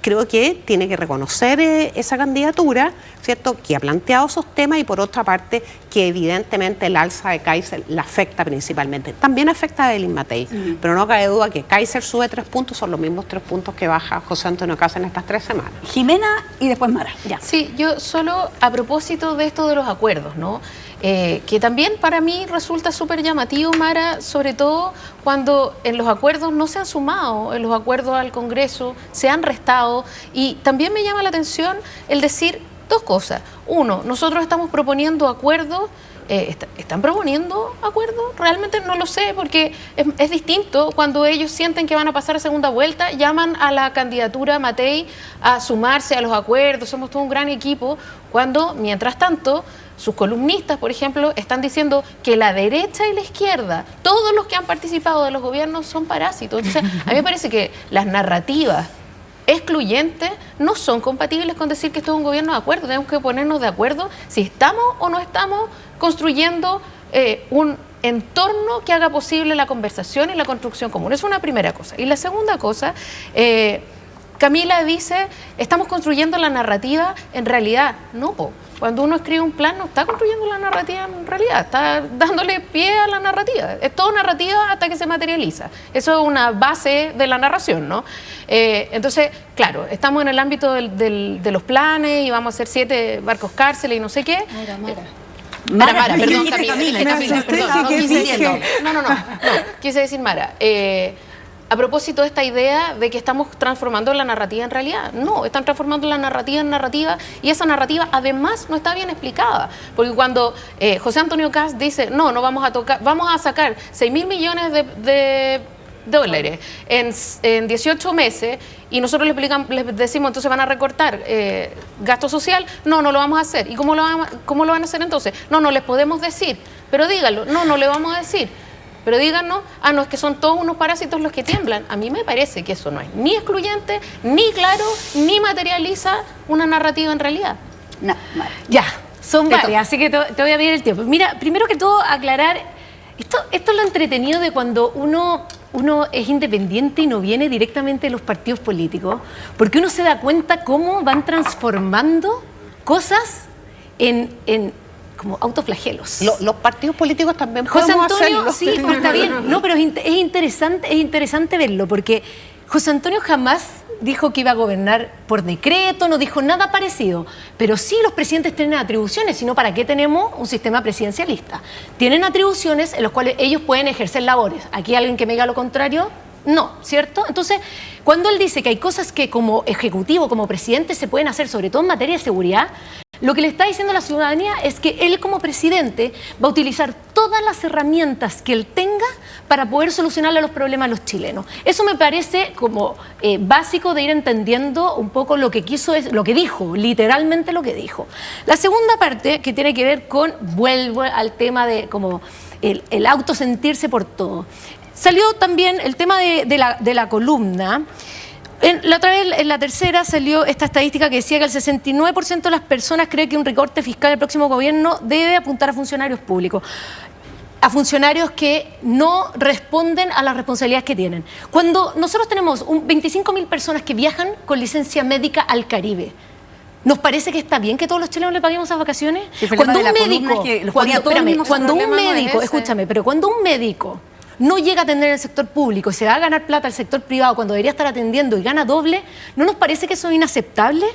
creo que tiene que reconocer esa candidatura, ¿cierto?, que ha planteado esos temas, y por otra parte que evidentemente el alza de Kaiser la afecta principalmente. También afecta a Evelyn Matei, pero no cabe duda que Kaiser sube 3 puntos, son los mismos 3 puntos que baja José Antonio Kast en estas 3 semanas. Jimena y después Mara. Ya. Sí, yo solo a propósito de esto de los acuerdos, ¿no? Que también para mí resulta súper llamativo, Mara, sobre todo cuando en los acuerdos no se han sumado, en los acuerdos al Congreso se han restado, y también me llama la atención el decir 2 cosas. Uno, nosotros estamos proponiendo acuerdos. ¿Están proponiendo acuerdos? Realmente no lo sé, porque es distinto cuando ellos sienten que van a pasar a segunda vuelta, llaman a la candidatura Matei a sumarse a los acuerdos, somos todo un gran equipo, cuando mientras tanto sus columnistas, por ejemplo, están diciendo que la derecha y la izquierda, todos los que han participado de los gobiernos son parásitos. Entonces, a mí me parece que las narrativas excluyentes no son compatibles con decir que esto es un gobierno de acuerdo. Tenemos que ponernos de acuerdo si estamos o no estamos construyendo un entorno que haga posible la conversación y la construcción común. Es una primera cosa. Y la segunda cosa, Camila dice, estamos construyendo la narrativa, en realidad no. Cuando uno escribe un plan no está construyendo la narrativa en realidad, está dándole pie a la narrativa. Es todo narrativa hasta que se materializa. Eso es una base de la narración, ¿no? Entonces, claro, estamos en el ámbito de los planes y vamos a hacer 7 barcos cárceles y no sé qué. Mara, perdón, Camila, perdón, no, quise decir Mara. A propósito de esta idea de que estamos transformando la narrativa en realidad. No, están transformando la narrativa en narrativa, y esa narrativa además no está bien explicada. Porque cuando José Antonio Kast dice, no vamos a tocar, vamos a sacar 6.000 millones de dólares en 18 meses, y nosotros les decimos, entonces van a recortar gasto social, no lo vamos a hacer. ¿Y cómo lo van a hacer entonces? No les podemos decir, pero díganlo, no le vamos a decir. Pero díganos, no, es que son todos unos parásitos los que tiemblan. A mí me parece que eso no es ni excluyente, ni claro, ni materializa una narrativa en realidad. No, ya, son varias, así que te voy a pedir el tiempo. Mira, primero que todo, aclarar, esto es lo entretenido de cuando uno es independiente y no viene directamente de los partidos políticos, porque uno se da cuenta cómo van transformando cosas en como autoflagelos. Los partidos políticos también José podemos Antonio, hacerlo. sí, pues está bien. No, pero es interesante verlo, porque José Antonio jamás dijo que iba a gobernar por decreto, no dijo nada parecido. Pero sí, los presidentes tienen atribuciones, sino ¿para qué tenemos un sistema presidencialista? Tienen atribuciones en las cuales ellos pueden ejercer labores. ¿Aquí alguien que me diga lo contrario? No, ¿cierto? Entonces, cuando él dice que hay cosas que como ejecutivo, como presidente, se pueden hacer, sobre todo en materia de seguridad, lo que le está diciendo a la ciudadanía es que él como presidente va a utilizar todas las herramientas que él tenga para poder solucionarle los problemas a los chilenos. Eso me parece como básico de ir entendiendo un poco lo que dijo, literalmente lo que dijo. La segunda parte, que tiene que ver con, vuelvo al tema de como el autosentirse por todo. Salió también el tema de la columna. La otra vez, en la tercera, salió esta estadística que decía que el 69% de las personas cree que un recorte fiscal del próximo gobierno debe apuntar a funcionarios públicos, a funcionarios que no responden a las responsabilidades que tienen. Cuando nosotros tenemos 25.000 personas que viajan con licencia médica al Caribe, ¿nos parece que está bien que todos los chilenos le paguemos esas vacaciones? Cuando un médico, escúchame, pero cuando un médico no llega a atender en el sector público y se va a ganar plata al sector privado cuando debería estar atendiendo y gana doble, ¿no nos parece que eso es inaceptable?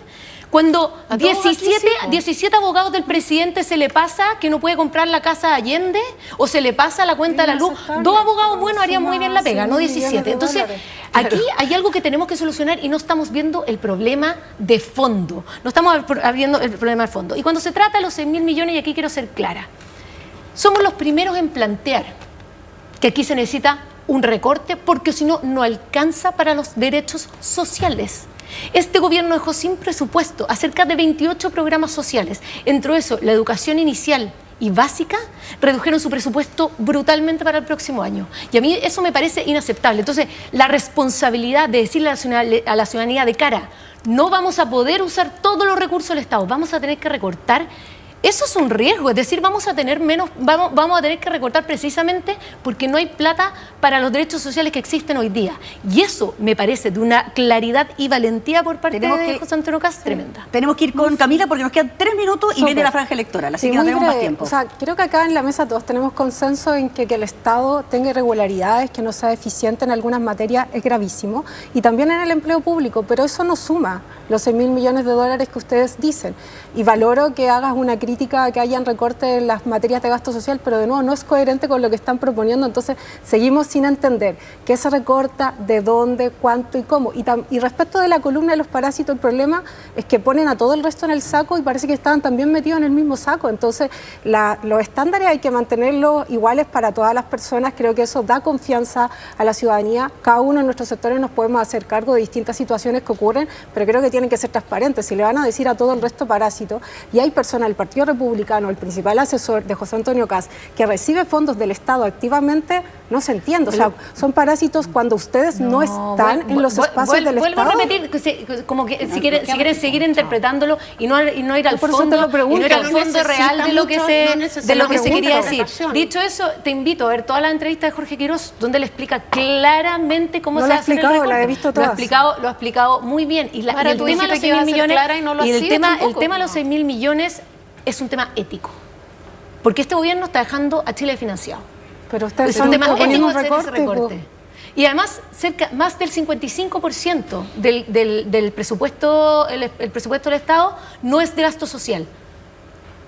Cuando 17 abogados del presidente se le pasa que no puede comprar la casa de Allende o se le pasa la cuenta de la luz, 2 abogados buenos harían muy bien la pega, no 17. Entonces, aquí hay algo que tenemos que solucionar y no estamos viendo el problema de fondo. No estamos viendo el problema de fondo. Y cuando se trata de los 6.000 millones, y aquí quiero ser clara, somos los primeros en plantear que aquí se necesita un recorte porque si no, no alcanza para los derechos sociales. Este gobierno dejó sin presupuesto a cerca de 28 programas sociales. Entre eso, la educación inicial y básica redujeron su presupuesto brutalmente para el próximo año. Y a mí eso me parece inaceptable. Entonces, la responsabilidad de decirle a la ciudadanía de cara, no vamos a poder usar todos los recursos del Estado, vamos a tener que recortar. Eso es un riesgo, es decir, vamos a tener que recortar precisamente porque no hay plata para los derechos sociales que existen hoy día. Y eso me parece de una claridad y valentía por parte de José Antonio Cast tremenda. Tenemos que ir con Camila porque nos quedan 3 minutos y viene la franja electoral, así que no tenemos más tiempo. O sea, creo que acá en la mesa todos tenemos consenso en que el Estado tenga irregularidades, que no sea eficiente en algunas materias es gravísimo, y también en el empleo público, pero eso no suma los 6.000 millones de dólares que ustedes dicen. Y valoro que hagas una crítica a que hayan recortes en las materias de gasto social, pero de nuevo no es coherente con lo que están proponiendo, entonces seguimos sin entender qué se recorta, de dónde, cuánto y cómo. Y respecto de la columna de los parásitos, el problema es que ponen a todo el resto en el saco y parece que estaban también metidos en el mismo saco. Entonces los estándares hay que mantenerlos iguales para todas las personas. Creo que eso da confianza a la ciudadanía. Cada uno de nuestros sectores nos podemos hacer cargo de distintas situaciones que ocurren, pero creo que tienen que ser transparentes. Si le van a decir a todo el resto parásitos, y hay personas del Partido Republicano, el principal asesor de José Antonio Cast, que recibe fondos del Estado activamente, no se entiende. O sea, son parásitos cuando ustedes no están en los espacios del Estado. Vuelvo a repetir, como que si quieren seguir interpretándolo y no ir al fondo real de lo que se quería decir. Dicho eso, te invito a ver toda la entrevista de Jorge Quirós, donde le explica claramente cómo se hace el recorte. La he visto todas. Lo ha explicado muy bien. Y el tema de los 6.000 millones, el tema de los 6.000 millones es un tema ético. Porque este gobierno está dejando a Chile financiado. Pero ustedes es un tema ético hacer ese recorte. recorte. Y además, más del 55% del presupuesto, el presupuesto del Estado no es de gasto social.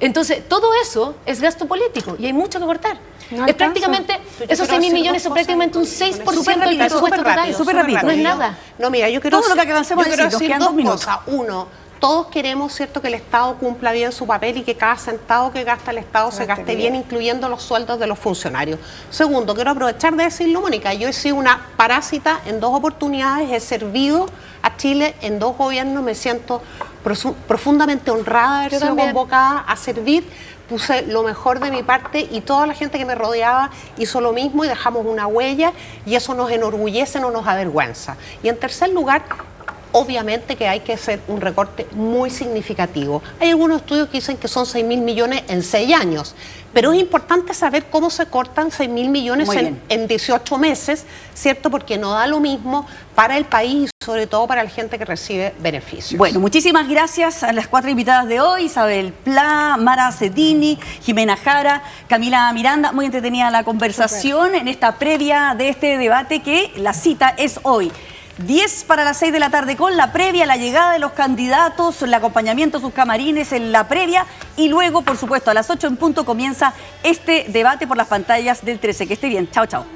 Entonces, todo eso es gasto político y hay mucho que cortar. No es prácticamente, esos 6.000 millones son prácticamente un 6% del presupuesto total. Súper rápido. No es nada. No, mira, yo quiero todo lo que avancemos a decir, nos quedan 2 minutos. Uno, todos queremos, ¿cierto?, que el Estado cumpla bien su papel y que cada centavo que gasta el Estado se gaste bien, incluyendo los sueldos de los funcionarios. Segundo, quiero aprovechar de decirlo, Mónica, yo he sido una parásita en 2 oportunidades, he servido a Chile en 2 gobiernos, me siento profundamente honrada de haber sido convocada a servir. Puse lo mejor de mi parte y toda la gente que me rodeaba hizo lo mismo y dejamos una huella y eso nos enorgullece, no nos avergüenza. Y en tercer lugar, obviamente que hay que hacer un recorte muy significativo. Hay algunos estudios que dicen que son 6.000 millones en 6 años, pero es importante saber cómo se cortan 6.000 millones en 18 meses, ¿cierto? Porque no da lo mismo para el país y sobre todo para la gente que recibe beneficios. Bueno, muchísimas gracias a las 4 invitadas de hoy, Isabel Pla, Mara Cetini, Jimena Jara, Camila Miranda. Muy entretenida la conversación en esta previa de este debate que la cita es hoy. 10 para las 6 de la tarde con la previa, la llegada de los candidatos, el acompañamiento a sus camarines en la previa y luego, por supuesto, a las 8 en punto comienza este debate por las pantallas del 13. Que esté bien. Chao, chao.